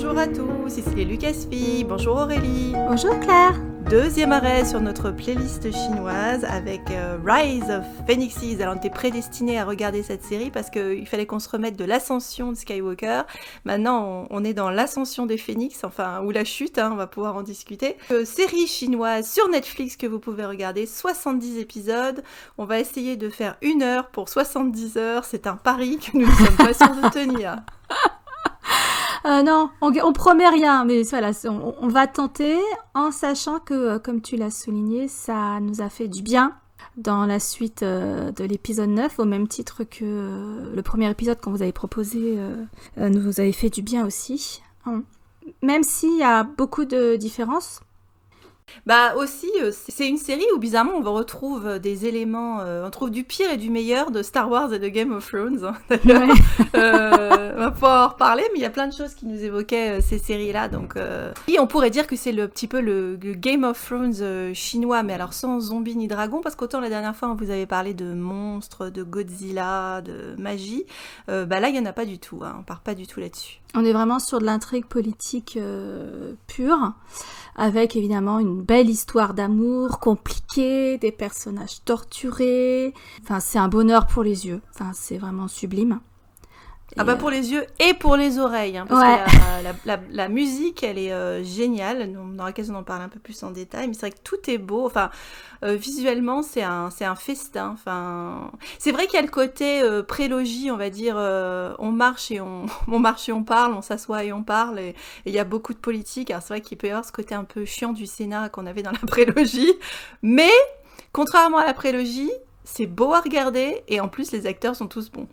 Bonjour à tous, ici les Lucasfilles. Bonjour Aurélie. Bonjour Claire. Deuxième arrêt sur notre playlist chinoise avec Rise of Phoenixes. Alors on était prédestinés à regarder cette série parce qu'il fallait qu'on se remette de l'ascension de Skywalker. Maintenant on est dans l'ascension des phénix, enfin ou la chute, on va pouvoir en discuter. Série chinoise sur Netflix que vous pouvez regarder, 70 épisodes. On va essayer de faire 1 heure pour 70 heures. C'est un pari que nous ne sommes pas sûrs de tenir. Non, on promet rien, mais voilà, on va tenter en sachant que, comme tu l'as souligné, ça nous a fait du bien dans la suite de l'épisode 9, au même titre que le premier épisode qu'on vous avait proposé nous avait fait du bien aussi. Même s'il y a beaucoup de différences. Bah aussi, c'est une série où bizarrement on retrouve des éléments, on trouve du pire et du meilleur de Star Wars et de Game of Thrones. D'ailleurs, on va pouvoir en reparler, mais il y a plein de choses qui nous évoquaient ces séries-là. Donc, et on pourrait dire que c'est le petit peu le Game of Thrones chinois, mais alors sans zombies ni dragons, parce qu'autant la dernière fois on vous avait parlé de monstres, de Godzilla, de magie, bah là il y en a pas du tout. On part pas du tout là-dessus. On est vraiment sur de l'intrigue politique pure. Avec évidemment une belle histoire d'amour compliquée, des personnages torturés. Enfin, c'est un bonheur pour les yeux. Enfin, c'est vraiment sublime. Ah bah pour les yeux et pour les oreilles, parce que la musique, elle est géniale. On aura l'occasion d'en parler un peu plus en détail, mais c'est vrai que tout est beau. Enfin, visuellement, c'est un festin. Enfin, c'est vrai qu'il y a le côté prélogie, on va dire. On marche et on parle, on s'assoit et on parle. Et il y a beaucoup de politique. Alors c'est vrai qu'il peut y avoir ce côté un peu chiant du Sénat qu'on avait dans la prélogie, mais contrairement à la prélogie, c'est beau à regarder et en plus les acteurs sont tous bons.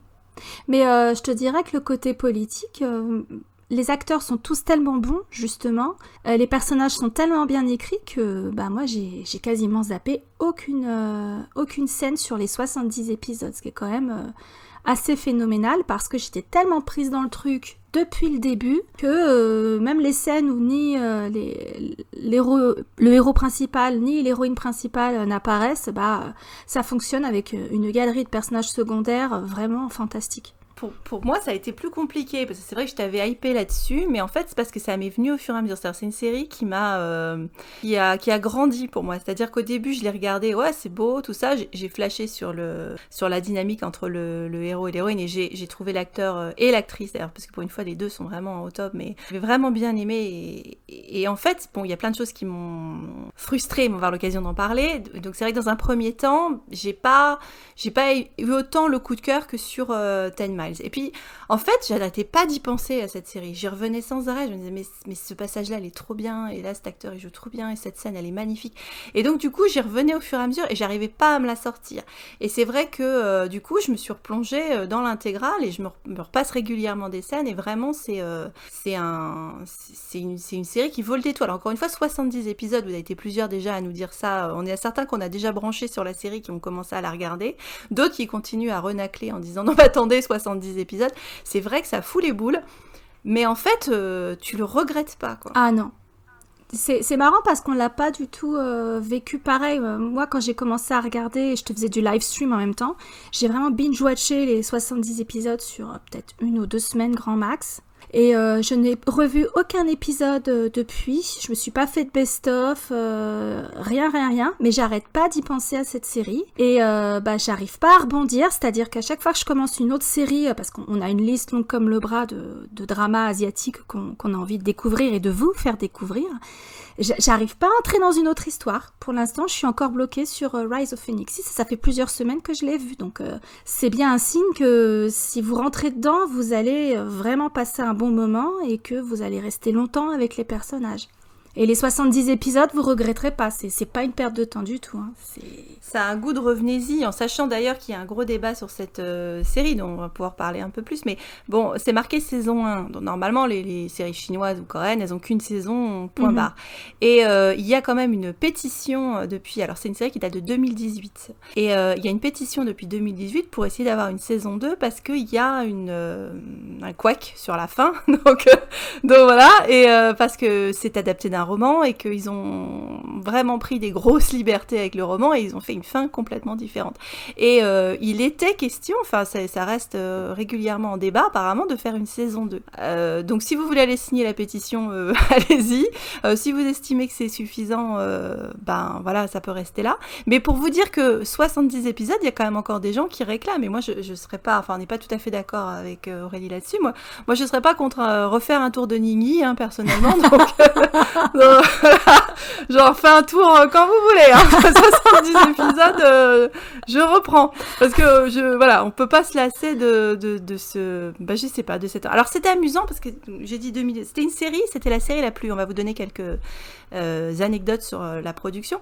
Mais je te dirais que le côté politique, les acteurs sont tous tellement bons, justement. Les personnages sont tellement bien écrits que moi, j'ai quasiment zappé aucune scène sur les 70 épisodes, ce qui est quand même assez phénoménal parce que j'étais tellement prise dans le truc depuis le début que même les scènes où ni le héros principal ni l'héroïne principale n'apparaissent, ça fonctionne avec une galerie de personnages secondaires vraiment fantastique. Pour moi, ça a été plus compliqué, parce que c'est vrai que je t'avais hypé là-dessus, mais en fait, c'est parce que ça m'est venu au fur et à mesure. C'est-à-dire, c'est une série qui a grandi pour moi. C'est-à-dire qu'au début, je l'ai regardée, ouais, c'est beau, tout ça. J'ai flashé sur la dynamique entre le héros et l'héroïne, et j'ai trouvé l'acteur et l'actrice, d'ailleurs, parce que pour une fois, les deux sont vraiment au top, mais j'ai vraiment bien aimé. Et en fait, bon, il y a plein de choses qui m'ont frustrée, mais on va avoir l'occasion d'en parler. Donc, c'est vrai que dans un premier temps, j'ai pas eu autant le coup de cœur que sur 10 Miles. Et puis, en fait, j'arrêtais pas d'y penser à cette série. J'y revenais sans arrêt. Je me disais, mais ce passage-là, il est trop bien. Et là, cet acteur, il joue trop bien. Et cette scène, elle est magnifique. Et donc, du coup, j'y revenais au fur et à mesure et j'arrivais pas à me la sortir. Et c'est vrai que, du coup, je me suis replongée dans l'intégrale et je me repasse régulièrement des scènes. Et vraiment, c'est une série qui vaut le détour. Alors, encore une fois, 70 épisodes. Vous avez été plusieurs déjà à nous dire ça. On est certains qu'on a déjà branché sur la série qui ont commencé à la regarder. D'autres qui continuent à renacler en disant, non, mais attendez, 70 épisodes, c'est vrai que ça fout les boules, mais en fait, tu le regrettes pas, quoi. Ah non. C'est marrant parce qu'on l'a pas du tout vécu pareil. Moi, quand j'ai commencé à regarder, je te faisais du live stream en même temps, j'ai vraiment binge-watché les 70 épisodes sur peut-être 1 ou 2 semaines grand max. Et je n'ai revu aucun épisode depuis. Je me suis pas fait de best-of, rien. Mais j'arrête pas d'y penser à cette série. Et j'arrive pas à rebondir. C'est-à-dire qu'à chaque fois que je commence une autre série, parce qu'on a une liste longue comme le bras de dramas asiatiques qu'on a envie de découvrir et de vous faire découvrir, j'arrive pas à entrer dans une autre histoire. Pour l'instant, je suis encore bloquée sur Rise of Phoenixes. Ça fait plusieurs semaines que je l'ai vu. Donc, c'est bien un signe que si vous rentrez dedans, vous allez vraiment passer un bon moment et que vous allez rester longtemps avec les personnages. Et les 70 épisodes, vous regretterez pas. C'est pas une perte de temps du tout. Ça a un goût de revenez-y, en sachant d'ailleurs qu'il y a un gros débat sur cette série, dont on va pouvoir parler un peu plus. Mais bon, c'est marqué saison 1. Donc normalement, les séries chinoises ou coréennes, elles ont qu'une saison, point barre. Et il y a quand même une pétition depuis... Alors, c'est une série qui date de 2018. Et il y a une pétition depuis 2018 pour essayer d'avoir une saison 2 parce qu'il y a un couac sur la fin. Donc voilà. Et parce que c'est adapté d'un un roman et qu'ils ont vraiment pris des grosses libertés avec le roman et ils ont fait une fin complètement différente. Et il était question, enfin ça reste régulièrement en débat apparemment, de faire une saison 2. Donc si vous voulez aller signer la pétition, allez-y. Si vous estimez que c'est suffisant, ben voilà, ça peut rester là. Mais pour vous dire que 70 épisodes, il y a quand même encore des gens qui réclament. Et moi, je serais pas, enfin, on n'est pas tout à fait d'accord avec Aurélie là-dessus. Moi, je serais pas contre refaire un tour de Ningyi, hein, personnellement. Donc, genre, fais un tour quand vous voulez. Hein. 70 épisodes, je reprends. Parce que, voilà, on peut pas se lasser de ce, bah, je sais pas, de cette. Alors, c'était amusant parce que j'ai dit 2000. C'était une série, c'était la série la plus. On va vous donner quelques anecdotes sur la production,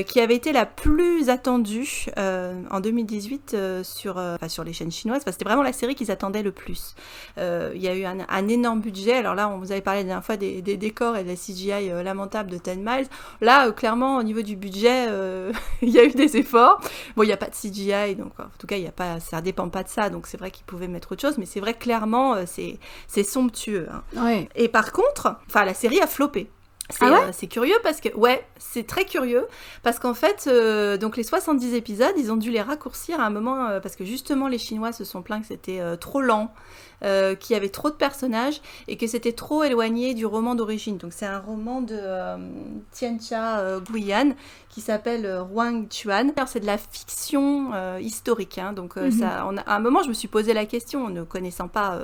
qui avait été la plus attendue en 2018 sur les chaînes chinoises. Enfin, c'était vraiment la série qu'ils attendaient le plus. Il y a eu un énorme budget. Alors là, on vous avait parlé la dernière fois des décors et de la CGI lamentable de 10 Miles. Là, clairement, au niveau du budget, il y a eu des efforts. Bon, il n'y a pas de CGI, donc en tout cas, ça dépend pas de ça. Donc c'est vrai qu'ils pouvaient mettre autre chose, mais c'est vrai que clairement, c'est somptueux. Hein. Ouais. Et par contre, la série a floppé. C'est curieux parce que, c'est très curieux parce qu'en fait, donc les 70 épisodes, ils ont dû les raccourcir à un moment parce que justement les Chinois se sont plaints que c'était trop lent, qu'il y avait trop de personnages et que c'était trop éloigné du roman d'origine. Donc c'est un roman de Tianxia Guiyan qui s'appelle Huang Chuan. Alors, c'est de la fiction historique, hein, donc à un moment je me suis posé la question, ne connaissant pas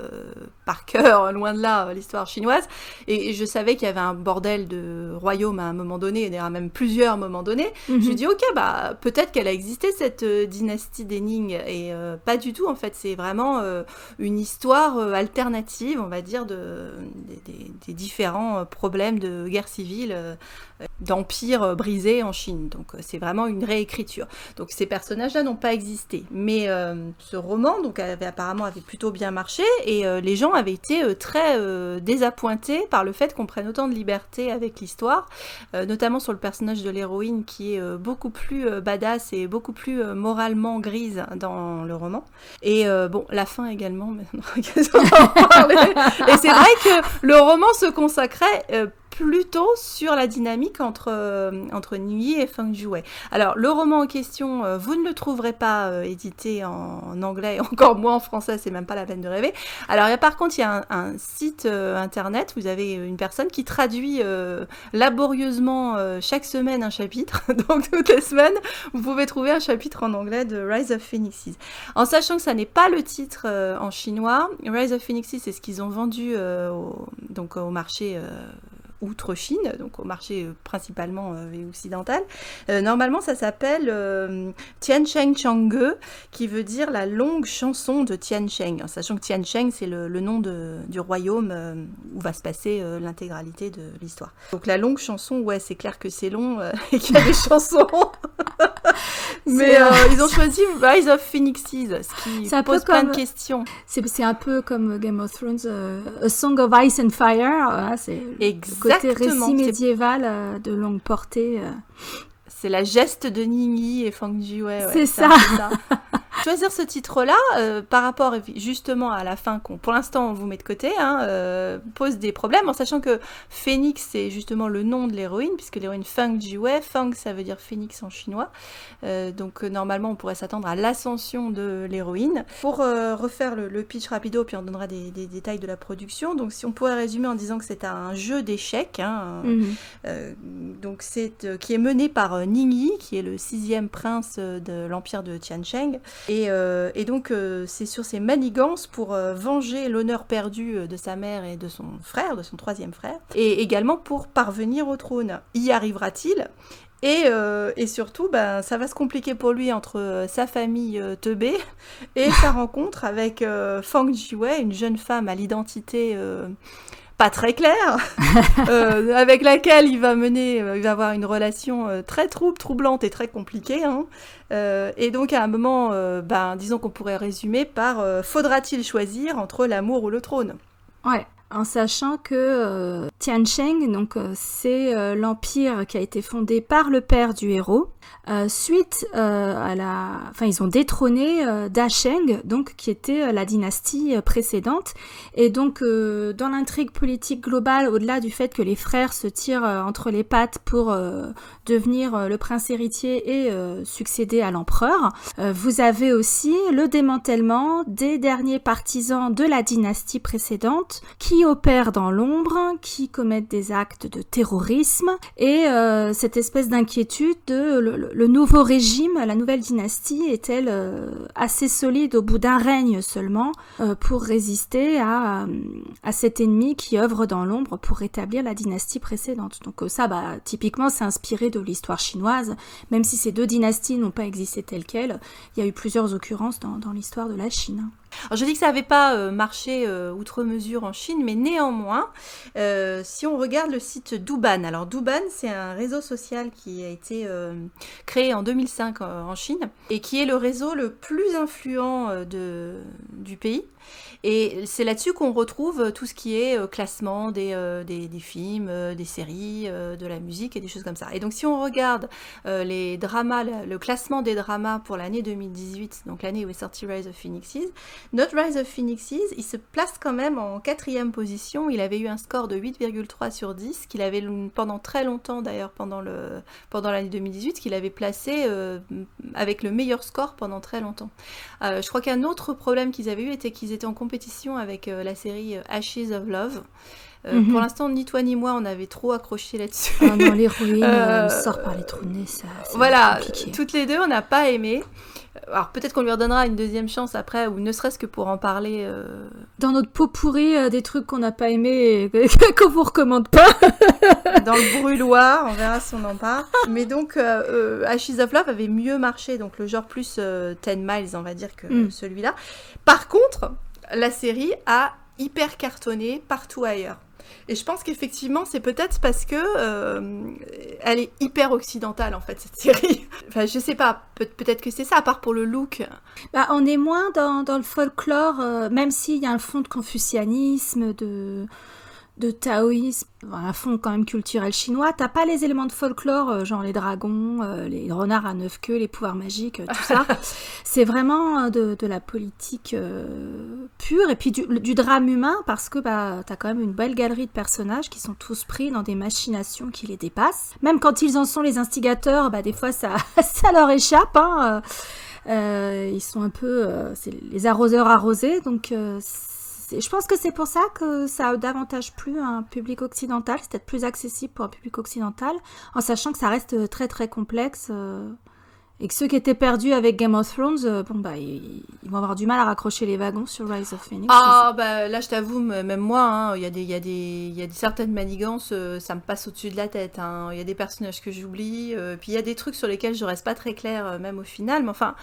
par cœur, loin de là, l'histoire chinoise, et je savais qu'il y avait un bordel de royaumes à un moment donné, et d'ailleurs même plusieurs moments donnés. Je me suis dit ok, bah peut-être qu'elle a existé cette dynastie des Ning, et pas du tout en fait, c'est vraiment une histoire alternative, on va dire, des différents problèmes de guerre civile, d'empire brisé en Chine. Donc c'est vraiment une réécriture. Donc ces personnages-là n'ont pas existé. Mais ce roman donc apparemment avait plutôt bien marché, et les gens avaient été très désappointés par le fait qu'on prenne autant de liberté avec l'histoire, notamment sur le personnage de l'héroïne qui est beaucoup plus badass et beaucoup plus moralement grise dans le roman. Et bon, la fin également, mais on va en parler. Et c'est vrai que le roman se consacrait plutôt sur la dynamique entre Ningyi et Feng Jiwei. Alors, le roman en question, vous ne le trouverez pas édité en anglais, encore moins en français, c'est même pas la peine de rêver. Alors, par contre, il y a un site internet, vous avez une personne qui traduit laborieusement chaque semaine un chapitre, donc toutes les semaines, vous pouvez trouver un chapitre en anglais de Rise of Phoenixes. En sachant que ça n'est pas le titre en chinois, Rise of Phoenixes, c'est ce qu'ils ont vendu au marché outre-Chine, donc au marché principalement occidental. Normalement, ça s'appelle Tiansheng Changge, qui veut dire la longue chanson de Tiansheng, en sachant que Tiansheng, c'est le nom du royaume où va se passer l'intégralité de l'histoire. Donc la longue chanson, c'est clair que c'est long et qu'il y a des chansons. Mais ils ont choisi Rise of Phoenixes, ce qui pose plein de questions. C'est un peu comme Game of Thrones, A Song of Ice and Fire. C'est le côté récit médiéval de longue portée. C'est la geste de Ningyi et Feng Jiwei. C'est ça. Choisir ce titre-là, par rapport justement à la fin qu'on, pour l'instant, on vous met de côté, pose des problèmes, en sachant que Phénix, c'est justement le nom de l'héroïne, puisque l'héroïne Feng Jiwei, Feng, ça veut dire phénix en chinois. Donc, normalement, on pourrait s'attendre à l'ascension de l'héroïne. Pour refaire le pitch rapido, puis on donnera des détails de la production. Donc, si on pourrait résumer en disant que c'est un jeu d'échecs, donc qui est mené par Ningyi, qui est le 6e prince de l'empire de Tiansheng. Et donc, c'est sur ses manigances pour venger l'honneur perdu de sa mère et de son frère, de son 3e frère, et également pour parvenir au trône. Y arrivera-t-il ? Et surtout, ça va se compliquer pour lui entre sa famille teubée et sa rencontre avec Feng Jiwei, une jeune femme à l'identité pas très claire, avec laquelle il va avoir une relation très troublante et très compliquée. Et donc à un moment, disons qu'on pourrait résumer par faudra-t-il choisir entre l'amour ou le trône ? Ouais. En sachant que Tiansheng, donc c'est l'empire qui a été fondé par le père du héros, suite enfin ils ont détrôné Dasheng, donc qui était la dynastie précédente. Et donc dans l'intrigue politique globale, au-delà du fait que les frères se tirent entre les pattes pour devenir le prince héritier et succéder à l'empereur, vous avez aussi le démantèlement des derniers partisans de la dynastie précédente qui opèrent dans l'ombre, qui commettent des actes de terrorisme, et cette espèce d'inquiétude de le nouveau régime, la nouvelle dynastie, est-elle assez solide au bout d'un règne seulement pour résister à cet ennemi qui œuvre dans l'ombre pour rétablir la dynastie précédente. Donc ça, typiquement, c'est inspiré de l'histoire chinoise, même si ces deux dynasties n'ont pas existé telles quelles, il y a eu plusieurs occurrences dans l'histoire de la Chine. Alors, je dis que ça n'avait pas marché outre mesure en Chine, mais néanmoins, si on regarde le site Douban, alors Douban, c'est un réseau social qui a été créé en 2005 en Chine, et qui est le réseau le plus influent du pays. Et c'est là-dessus qu'on retrouve tout ce qui est classement des films, des séries, de la musique et des choses comme ça. Et donc si on regarde les dramas, le classement des dramas pour l'année 2018, donc l'année où est sorti Rise of Phoenixes, notre Rise of Phoenixes, il se place quand même en 4e position. Il avait eu un score de 8,3 sur 10, qu'il avait pendant très longtemps d'ailleurs, pendant l'année 2018, qu'il avait placé avec le meilleur score pendant très longtemps. Je crois qu'un autre problème qu'ils avaient eu était qu'ils étaient en compétition avec la série Ashes of Love. Pour l'instant, ni toi ni moi, on avait trop accroché là-dessus. Ah non, l'héroïne sort par les trous de nez, ça voilà, toutes les deux, on n'a pas aimé. Alors peut-être qu'on lui redonnera une deuxième chance après, ou ne serait-ce que pour en parler. Dans notre pot pourri des trucs qu'on n'a pas aimés et qu'on vous recommande pas. Dans le brûloir, on verra si on en parle. Mais donc, Ashes of Love avait mieux marché, donc le genre plus 10 miles, on va dire, que celui-là. Par contre, la série a hyper cartonné partout ailleurs. Et je pense qu'effectivement, c'est peut-être parce que elle est hyper occidentale, en fait, cette série. Enfin, je sais pas, peut-être que c'est ça, à part pour le look. On est moins dans le folklore, même s'il y a un fond de confucianisme, de taoïsme, un fond quand même culturel chinois. T'as pas les éléments de folklore, genre les dragons, les renards à 9 queues, les pouvoirs magiques, tout ça. C'est vraiment de la politique pure, et puis du drame humain, parce que t'as quand même une belle galerie de personnages qui sont tous pris dans des machinations qui les dépassent. Même quand ils en sont les instigateurs, des fois ça leur échappe, hein. Ils sont un peu c'est les arroseurs arrosés, donc je pense que c'est pour ça que ça a davantage plu à un public occidental. C'est peut-être plus accessible pour un public occidental, en sachant que ça reste très très complexe, et que ceux qui étaient perdus avec Game of Thrones, ils vont avoir du mal à raccrocher les wagons sur Rise of Phoenix. Là je t'avoue, même moi, il y a des certaines manigances, ça me passe au-dessus de la tête, hein. Il y a des personnages que j'oublie, puis il y a des trucs sur lesquels je reste pas très claire, même au final, mais enfin...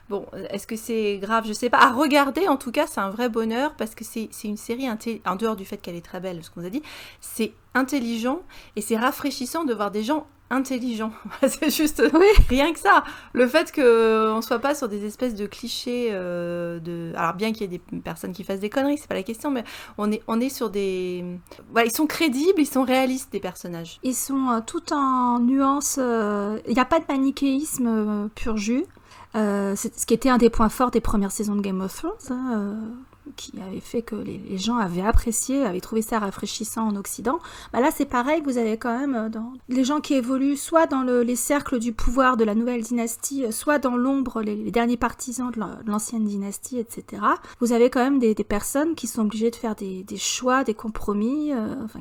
Bon, est-ce que c'est grave? Je sais pas. À regarder, en tout cas, c'est un vrai bonheur, parce que c'est une série, en dehors du fait qu'elle est très belle, ce qu'on vous a dit, c'est intelligent, et c'est rafraîchissant de voir des gens intelligents. C'est juste rien que ça. Le fait qu'on soit pas sur des espèces de clichés alors bien qu'il y ait des personnes qui fassent des conneries, c'est pas la question, mais on est sur des... Voilà, ils sont crédibles, ils sont réalistes, des personnages. Ils sont tout en nuances. Il n'y a pas de manichéisme pur jus. C'est ce qui était un des points forts des premières saisons de Game of Thrones, qui avait fait que les gens avaient apprécié, avaient trouvé ça rafraîchissant en Occident. Là, c'est pareil, vous avez quand même les gens qui évoluent soit dans les cercles du pouvoir de la nouvelle dynastie, soit dans l'ombre, les derniers partisans de l'ancienne dynastie, etc. Vous avez quand même des personnes qui sont obligées de faire des choix, des compromis,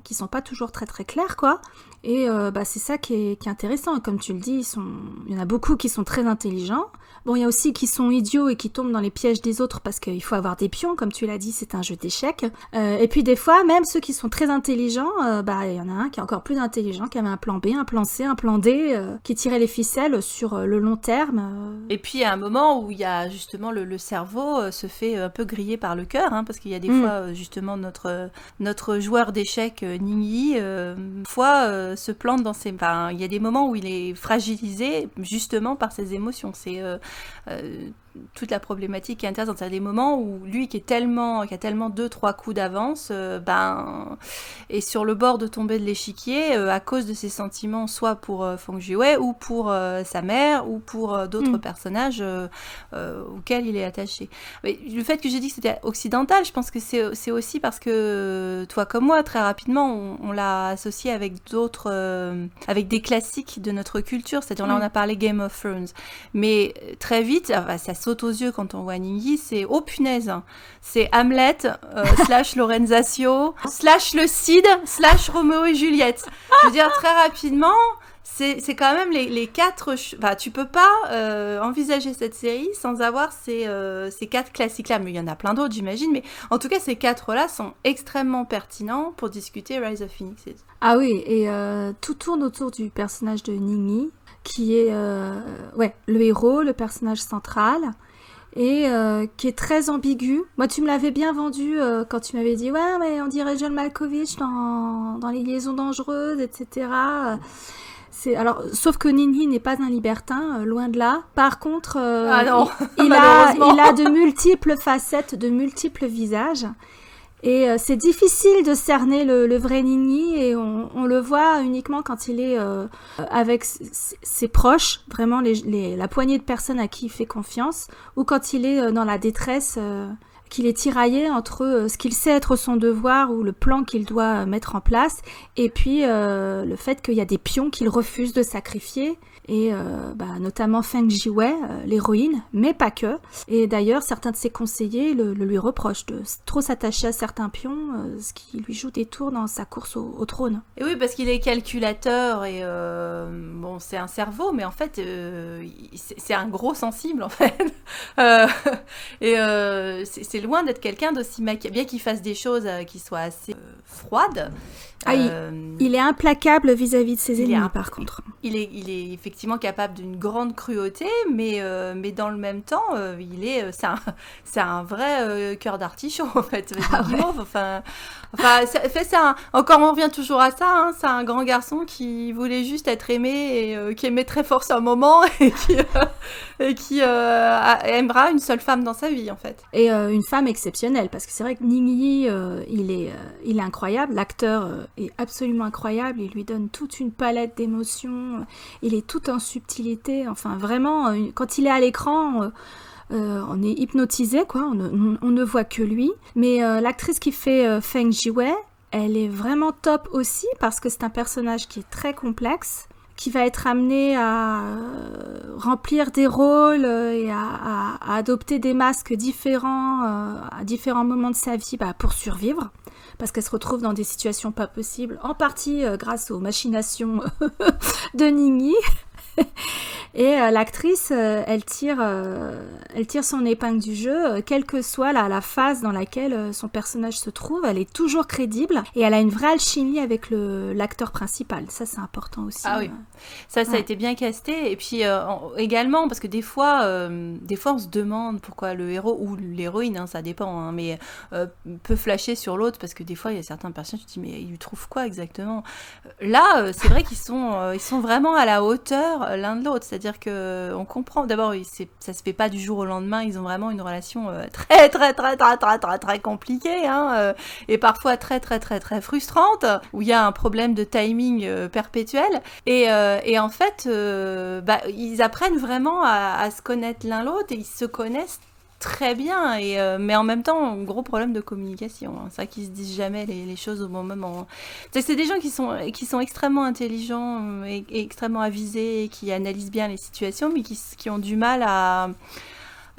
qui sont pas toujours très très clairs, quoi. Et c'est ça qui est intéressant. Et comme tu le dis, il y en a beaucoup qui sont très intelligents. Bon, il y a aussi qui sont idiots et qui tombent dans les pièges des autres parce qu'il faut avoir des pions, comme tu l'as dit, c'est un jeu d'échecs. Et puis des fois, même ceux qui sont très intelligents, il y en a un qui est encore plus intelligent, qui avait un plan B, un plan C, un plan D, qui tirait les ficelles sur le long terme. Et puis il y a un moment où il y a justement le cerveau se fait un peu griller par le cœur, hein, parce qu'il y a des fois justement notre joueur d'échecs Ningyi se plante dans ses... Enfin, il y a des moments où il est fragilisé justement par ses émotions. toute la problématique qui est intéressante. C'est des moments où lui qui a tellement 2-3 coups d'avance, est sur le bord de tomber de l'échiquier à cause de ses sentiments, soit pour Feng Jiwei ou pour sa mère ou pour d'autres personnages auxquels il est attaché. Mais le fait que j'ai dit que c'était occidental, je pense que c'est aussi parce que toi comme moi, très rapidement, on l'a associé avec d'autres, avec des classiques de notre culture. C'est-à-dire là, on a parlé Game of Thrones, mais très vite, ça saute aux yeux quand on voit Ningyi, c'est oh punaise, c'est Hamlet slash Lorenzaccio slash le Cid slash Roméo et Juliette. Je veux dire, très rapidement, c'est quand même les 4... tu peux pas envisager cette série sans avoir ces 4 classiques-là. Mais il y en a plein d'autres, j'imagine. Mais en tout cas, ces 4-là sont extrêmement pertinents pour discuter Rise of Phoenix. Ah oui, et tout tourne autour du personnage de Ningyi, qui est le héros, le personnage central, et qui est très ambigu. Moi, tu me l'avais bien vendu quand tu m'avais dit « Ouais, mais on dirait John Malkovich dans Les Liaisons Dangereuses, etc. » Sauf que Ningyi n'est pas un libertin, loin de là. Par contre, il a de multiples facettes, de multiples visages. Et c'est difficile de cerner le vrai Ningyi, et on le voit uniquement quand il est avec ses proches, vraiment la poignée de personnes à qui il fait confiance, ou quand il est dans la détresse, qu'il est tiraillé entre ce qu'il sait être son devoir ou le plan qu'il doit mettre en place, et puis le fait qu'il y a des pions qu'il refuse de sacrifier, et notamment Feng Jiwei, l'héroïne, mais pas que. Et d'ailleurs, certains de ses conseillers le lui reprochent de trop s'attacher à certains pions, ce qui lui joue des tours dans sa course au trône. Et oui, parce qu'il est calculateur, et c'est un cerveau, mais en fait, c'est un gros sensible, en fait. C'est loin d'être quelqu'un d'aussi machiavélique, bien qu'il fasse des choses qui soient assez froides. Il est implacable vis-à-vis de ses ennemis, par contre. Il est effectivement capable d'une grande cruauté, mais dans le même temps, c'est un vrai cœur d'artichaut, en fait. Encore, on revient toujours à ça, hein, c'est un grand garçon qui voulait juste être aimé, et qui aimait très fort un moment, et qui aimera une seule femme dans sa vie, en fait. Et une femme exceptionnelle, parce que c'est vrai que Ningyi, il est incroyable, l'acteur est absolument incroyable, il lui donne toute une palette d'émotions, il est tout en subtilité, enfin vraiment, quand il est à l'écran, on est hypnotisé, quoi, on ne voit que lui. Mais l'actrice qui fait Feng Jiwei, elle est vraiment top aussi, parce que c'est un personnage qui est très complexe, qui va être amené à remplir des rôles et à adopter des masques différents à différents moments de sa vie pour survivre, parce qu'elle se retrouve dans des situations pas possibles, en partie grâce aux machinations de Ningyi. Et l'actrice, elle tire son épingle du jeu, quelle que soit la phase dans laquelle son personnage se trouve, elle est toujours crédible, et elle a une vraie alchimie avec l'acteur principal. Ça, c'est important aussi. Ah oui, ça a été bien casté. Et puis également, parce que des fois, on se demande pourquoi le héros ou l'héroïne, hein, ça dépend, hein, mais peut flasher sur l'autre, parce que des fois, il y a certains personnages, tu te dis, mais il lui trouve quoi exactement ? Là, c'est vrai qu'ils sont vraiment à la hauteur l'un de l'autre, c'est-à-dire que on comprend. D'abord, ça se fait pas du jour au lendemain. Ils ont vraiment une relation très très très très très très très compliquée, hein, et parfois très très très très frustrante, où il y a un problème de timing perpétuel. Et en fait, ils apprennent vraiment à se connaître l'un l'autre, et ils se connaissent très bien, mais en même temps, un gros problème de communication, hein. C'est vrai qu'ils se disent jamais les choses au bon moment. C'est des gens qui sont extrêmement intelligents et extrêmement avisés, et qui analysent bien les situations, mais qui ont du mal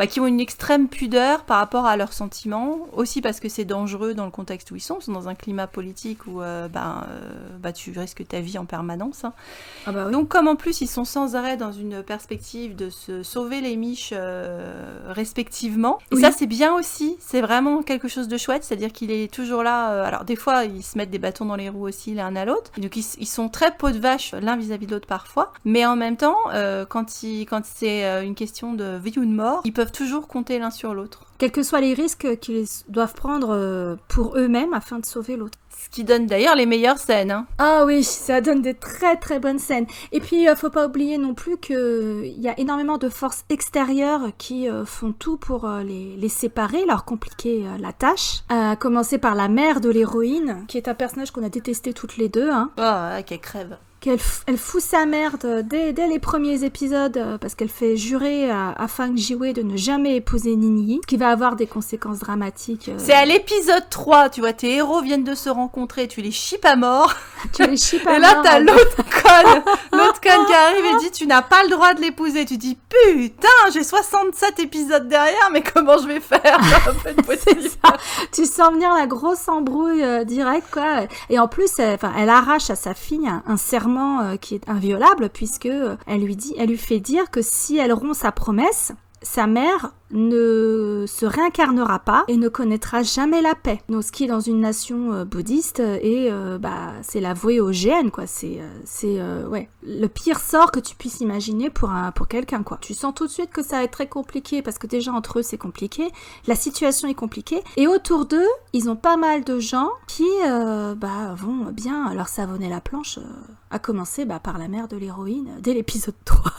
qui ont une extrême pudeur par rapport à leurs sentiments, aussi parce que c'est dangereux dans le contexte où ils sont dans un climat politique où tu risques ta vie en permanence, hein. Ah bah oui. Donc comme en plus ils sont sans arrêt dans une perspective de se sauver les miches respectivement, et ça c'est bien aussi, c'est vraiment quelque chose de chouette, c'est-à-dire qu'il est toujours là, alors des fois ils se mettent des bâtons dans les roues aussi l'un à l'autre, donc ils sont très peau de vache l'un vis-à-vis de l'autre parfois, mais en même temps quand c'est une question de vie ou de mort, ils peuvent doivent toujours compter l'un sur l'autre. Quels que soient les risques qu'ils doivent prendre pour eux-mêmes afin de sauver l'autre. Ce qui donne d'ailleurs les meilleures scènes. Hein. Ah oui, ça donne des très très bonnes scènes. Et puis, faut pas oublier non plus qu'il y a énormément de forces extérieures qui font tout pour les séparer, leur compliquer la tâche. À commencer par la mère de l'héroïne, qui est un personnage qu'on a détesté toutes les deux. Hein. Oh, qu'elle crève. Elle fout sa merde dès les premiers épisodes parce qu'elle fait jurer à Fang Jiwei de ne jamais épouser Ningyi, ce qui va avoir des conséquences dramatiques. C'est à l'épisode 3, tu vois, tes héros viennent de se rencontrer, tu les chippes à mort. Tu les chippes à mort. Et là, t'as l'autre conne qui arrive et dit tu n'as pas le droit de l'épouser. Tu dis putain, j'ai 67 épisodes derrière, mais comment je vais faire? C'est ça. Tu sens venir la grosse embrouille directe, quoi. Et en plus, elle arrache à sa fille un serment qui est inviolable puisque elle lui fait dire que si elle rompt sa promesse, sa mère ne se réincarnera pas et ne connaîtra jamais la paix. Donc, ce qui est dans une nation bouddhiste et c'est la vouée au GN, quoi. C'est le pire sort que tu puisses imaginer pour quelqu'un, quoi. Tu sens tout de suite que ça va être très compliqué parce que déjà entre eux c'est compliqué, la situation est compliquée et autour d'eux ils ont pas mal de gens qui vont bien leur savonner la planche. À commencer par la mère de l'héroïne dès l'épisode 3.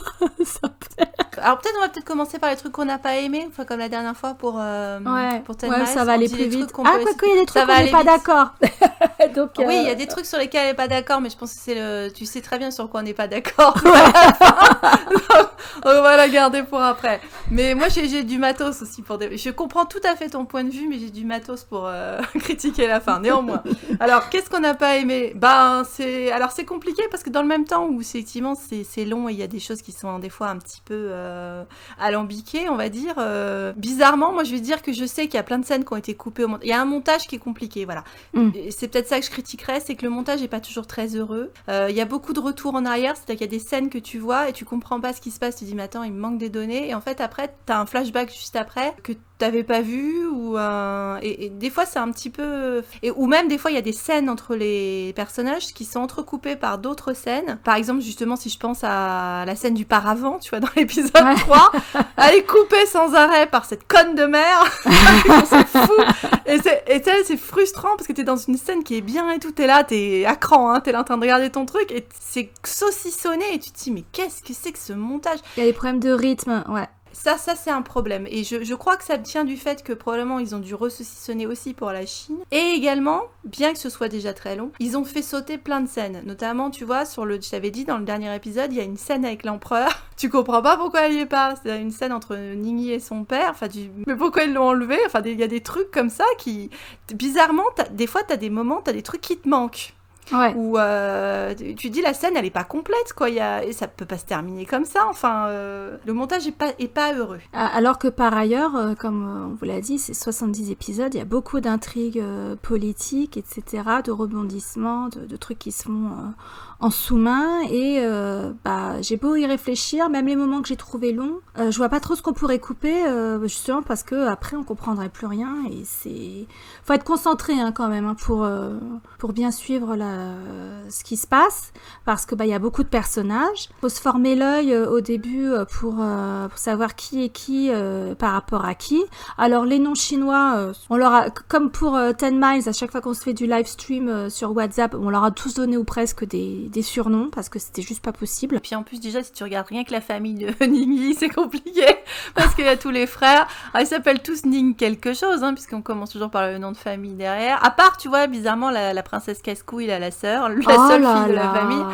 Alors on va peut-être commencer par les trucs qu'on n'a pas aimés, enfin comme la dernière fois pour Tenma. Ça va aller plus vite. Il y a des trucs qu'on n'est pas d'accord. Donc, oui, il y a des trucs sur lesquels elle n'est pas d'accord, mais je pense que tu sais très bien sur quoi on n'est pas d'accord. On va la garder pour après. Mais moi j'ai du matos aussi je comprends tout à fait ton point de vue, mais j'ai du matos pour critiquer la fin néanmoins. Alors qu'est-ce qu'on n'a pas aimé? C'est compliqué parce que dans le même temps où effectivement c'est long et il y a des choses qui sont des fois un petit peu alambiquées, on va dire. Bizarrement, moi je vais dire que je sais qu'il y a plein de scènes qui ont été coupées au montage. Il y a un montage qui est compliqué, voilà. Et c'est peut-être ça que je critiquerais, c'est que le montage n'est pas toujours très heureux. Il y a beaucoup de retours en arrière, c'est-à-dire qu'il y a des scènes que tu vois et tu comprends pas ce qui se passe, tu dis mais attends, il me manque des données et en fait après t'as un flashback juste après que t'avais pas vu et des fois c'est un petit peu ou même des fois il y a des scènes entre les personnages qui sont entrecoupées par d'autres scènes. Par exemple justement si je pense à la scène du paravent, tu vois, dans l'épisode 3, elle est coupée sans arrêt par cette conne de mère. C'est fou et c'est frustrant parce que t'es dans une scène qui est bien et tout, t'es là, t'es à cran, hein, t'es là en train de regarder ton truc et c'est saucissonné et tu te dis mais qu'est-ce que c'est que ce montage? Il y a des problèmes de rythme, ouais. Ça c'est un problème. Et je crois que ça tient du fait que probablement ils ont dû resaucissonner aussi pour la Chine. Et également, bien que ce soit déjà très long, ils ont fait sauter plein de scènes. Notamment, tu vois, je t'avais dit dans le dernier épisode, il y a une scène avec l'empereur. Tu comprends pas pourquoi elle y est pas. C'est une scène entre Ningyi et son père. Mais pourquoi ils l'ont enlevé? Enfin, il y a des trucs comme ça qui... Bizarrement, des fois, t'as des moments, t'as des trucs qui te manquent. Ouais. Où tu dis la scène elle est pas complète quoi, et ça peut pas se terminer comme ça, enfin le montage est pas heureux. Alors que par ailleurs, comme on vous l'a dit, c'est 70 épisodes, il y a beaucoup d'intrigues politiques, etc., de rebondissements, de trucs qui se font en sous-main et j'ai beau y réfléchir, même les moments que j'ai trouvés longs, je vois pas trop ce qu'on pourrait couper justement parce que après on comprendrait plus rien et faut être concentré quand même pour bien suivre ce qui se passe parce que y a beaucoup de personnages, faut se former l'œil au début pour savoir qui est qui par rapport à qui. Alors les noms chinois, on leur a, comme pour 10 Miles, à chaque fois qu'on se fait du live stream sur WhatsApp, on leur a tous donné ou presque des surnoms parce que c'était juste pas possible. Et puis en plus déjà si tu regardes rien que la famille de Ningyi, c'est compliqué parce qu'il y a tous les frères. Alors, ils s'appellent tous Ning quelque chose puisqu'on commence toujours par le nom de famille derrière. À part tu vois bizarrement la princesse casse-couille, la sœur, la seule fille de la famille.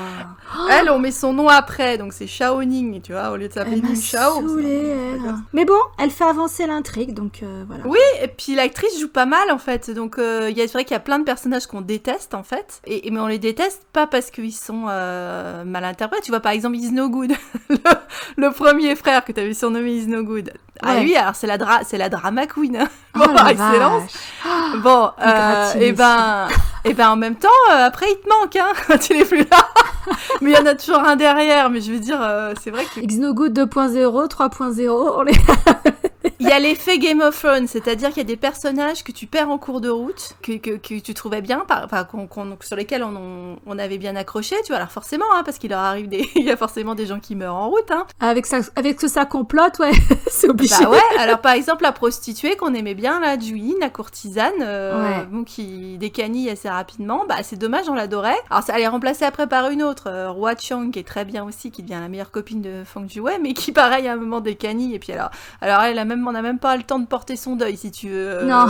Elle, on met son nom après, donc c'est Shao Ning, tu vois, au lieu de s'appeler Ning Shao. Mais bon, elle fait avancer l'intrigue, donc voilà. Oui, et puis l'actrice joue pas mal en fait, donc c'est vrai qu'il y a plein de personnages qu'on déteste en fait, mais on les déteste pas parce qu'ils sont mal interprétés. Tu vois par exemple Is No Good, le premier frère que t'avais surnommé Is No Good. Ah lui, alors c'est la drama queen. Bon, par excellence. Bon, et ben en même temps, après il te manque, quand il est plus là. Mais il y en a toujours un derrière. Mais je veux dire, c'est vrai que Is No Good 2.0, 3.0, Il y a l'effet Game of Thrones, c'est-à-dire qu'il y a des personnages que tu perds en cours de route, que tu trouvais bien, sur lesquels on avait bien accroché, tu vois. Alors forcément, hein, parce qu'il leur arrive il y a forcément des gens qui meurent en route. Hein. Avec que ça complote, ouais, c'est obligé. Bah ouais, alors par exemple, la prostituée qu'on aimait bien, la Julie, la courtisane, qui décanille assez rapidement, bah c'est dommage, on l'adorait. Alors ça allait remplacer après par une autre, Hua Chang, qui est très bien aussi, qui devient la meilleure copine de Feng Jiwei, mais qui pareil à un moment décanille, et puis alors on n'a même pas le temps de porter son deuil, si tu veux. Non.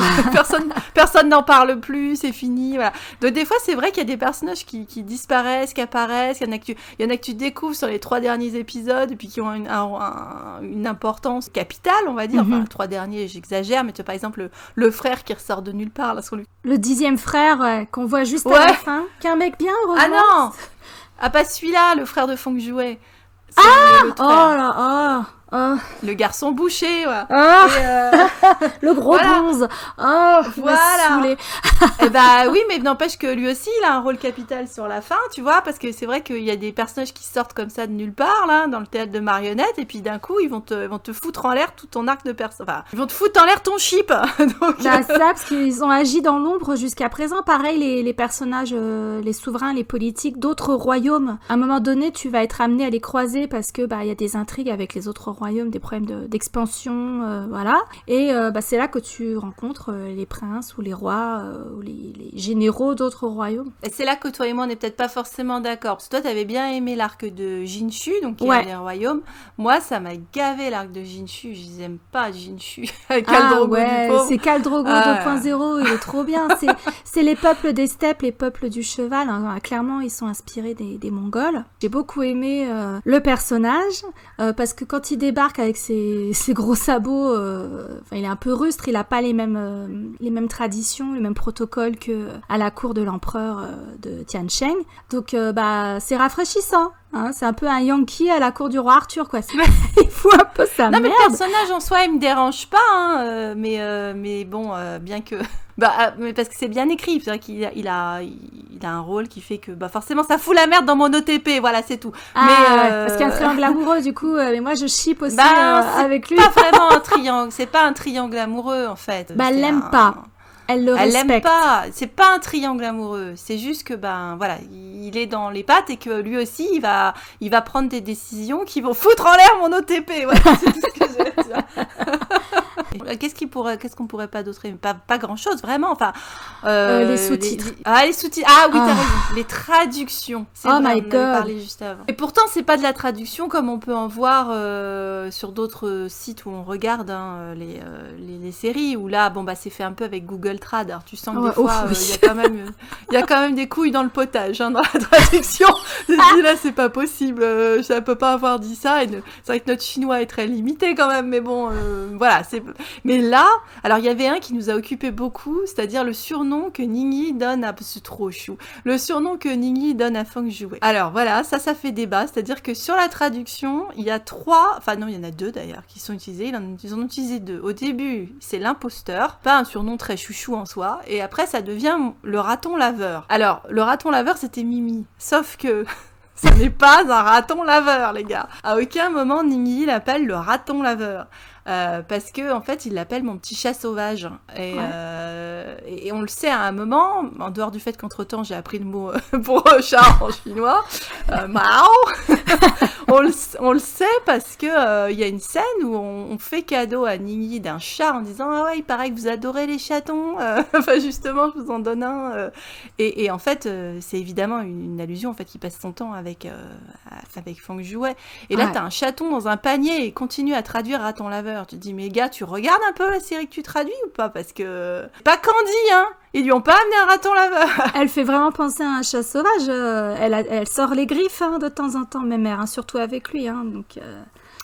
personne n'en parle plus, c'est fini, voilà. Donc des fois, c'est vrai qu'il y a des personnages qui disparaissent, qui apparaissent, il y en a que tu découvres sur les 3 derniers épisodes, et puis qui ont une importance capitale, on va dire. Enfin, les 3 derniers, j'exagère, mais tu vois, par exemple, le frère qui ressort de nulle part, là, le 10e frère, qu'on voit juste à la fin, qu'un mec bien, heureusement. Ah non! Ah, pas celui-là, le frère de Feng Jiwei. Le garçon bouché, ouais. Le gros bronze. Voilà. Et bah oui, mais n'empêche que lui aussi, il a un rôle capital sur la fin, tu vois, parce que c'est vrai qu'il y a des personnages qui sortent comme ça de nulle part, là, dans le théâtre de marionnettes, et puis d'un coup, ils vont te foutre en l'air tout ton arc de personne. Enfin, ils vont te foutre en l'air ton chip. Donc, ça, parce qu'ils ont agi dans l'ombre jusqu'à présent. Pareil, les personnages, les souverains, les politiques d'autres royaumes. À un moment donné, tu vas être amené à les croiser parce que il y a des intrigues avec les autres royaumes, des problèmes d'expansion, voilà. Et c'est là que tu rencontres les princes ou les rois ou les généraux d'autres royaumes. Et c'est là que toi et moi, on n'est peut-être pas forcément d'accord. Parce que toi, t'avais bien aimé l'arc de Jinshu, donc qui est les royaumes. Moi, ça m'a gavé l'arc de Jinshu. Je les aime pas, Jinshu. Khal Drogo du pauvre. C'est Khal Drogo 2.0, il est trop bien. C'est les peuples des steppes, les peuples du cheval. Hein. Clairement, ils sont inspirés des Mongols. J'ai beaucoup aimé le personnage, parce que quand il débarque avec ses gros sabots, il est un peu rustre, il n'a pas les mêmes traditions, les mêmes protocoles que à la cour de l'empereur de Tiansheng. Donc c'est rafraîchissant. Hein, c'est un peu un Yankee à la cour du roi Arthur, quoi. Il fout un peu sa merde. Non, mais le personnage en soi, il me dérange pas, hein, mais bon, bien que... mais parce que c'est bien écrit, c'est vrai qu'il a un rôle qui fait que forcément ça fout la merde dans mon OTP, voilà, c'est tout. Parce qu'il y a un triangle amoureux, du coup, mais moi je ship aussi avec lui. C'est pas vraiment un triangle, c'est pas un triangle amoureux en fait. Elle l'aime pas. Elle le respecte. Elle l'aime pas. C'est pas un triangle amoureux. C'est juste que voilà, il est dans les pattes et que lui aussi il va prendre des décisions qui vont foutre en l'air mon OTP. Voilà, c'est tout ce que j'ai à dire. Qu'est-ce qu'on pourrait pas d'autre aimer ? Pas grand chose vraiment. Enfin, les sous-titres. Les sous-titres. Ah oui, t'as raison. Les traductions. C'est vrai, my on en avait God. parlé juste avant. Et pourtant, c'est pas de la traduction comme on peut en voir sur d'autres sites où on regarde les séries. Où là, c'est fait un peu avec Google Trad. Alors tu sens que des fois, il y a quand même des couilles dans le potage dans la traduction. Je me dis là, c'est pas possible. Ça peut pas avoir dit ça. Et c'est vrai que notre chinois est très limité quand même. Mais bon, voilà. Mais là, alors il y avait un qui nous a occupé beaucoup, c'est-à-dire le surnom que Ningyi donne à... C'est trop chou. Le surnom que Ningyi donne à Feng Jiwei. Alors voilà, ça fait débat, c'est-à-dire que sur la traduction, il y a 3... Enfin non, il y en a 2 d'ailleurs qui sont utilisés. Ils en ont utilisé 2. Au début, c'est l'imposteur, pas un surnom très chouchou en soi, et après ça devient le raton laveur. Alors, le raton laveur, c'était Mimi. Sauf que... ça n'est pas un raton laveur, les gars. À aucun moment, Ningyi l'appelle le raton laveur. Parce que en fait il l'appelle mon petit chat sauvage et on le sait à un moment, en dehors du fait qu'entre-temps j'ai appris le mot pour chat en chinois, Mao. on le sait parce que il y a une scène où on fait cadeau à Ningyi d'un chat en disant ah ouais, il paraît que vous adorez les chatons, enfin justement je vous en donne un, et en fait c'est évidemment une allusion en fait qui passe son temps avec Feng Jiwei, et là t'as un chaton dans un panier et continue à traduire raton laveur. Tu te dis, mais gars, tu regardes un peu la série que tu traduis ou pas ? Parce que... Pas Candy, hein ! Ils lui ont pas amené un raton laveur. Elle fait vraiment penser à un chat sauvage. Elle sort les griffes de temps en temps, même mère, hein, surtout avec lui. Hein, donc...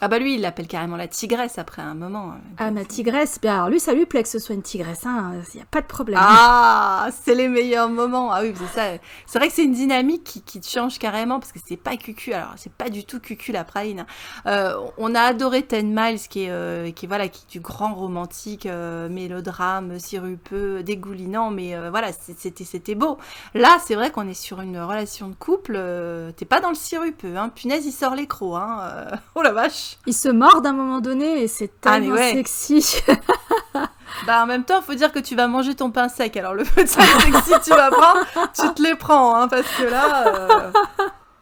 Ah bah lui, il l'appelle carrément la tigresse après un moment. Ah, ma tigresse. Bien, alors lui, ça lui plaît que ce soit une tigresse. Hein. Il n'y a pas de problème. Ah, c'est les meilleurs moments. Ah oui, c'est ça. C'est vrai que c'est une dynamique qui te change carrément parce que c'est pas cucu. Alors, c'est pas du tout cucu la praline. On a adoré Ten Miles qui est du grand romantique, mélodrame, sirupeux, dégoulinant. Mais voilà, c'était beau. Là, c'est vrai qu'on est sur une relation de couple. T'es pas dans le sirupeux. Hein. Punaise, il sort les crocs. Hein. Oh la vache. Ils se mordent à un moment donné et c'est tellement sexy. Bah en même temps, faut dire que tu vas manger ton pain sec. Alors le peu de ça sexy tu vas prendre, tu te les prends, hein, parce que là...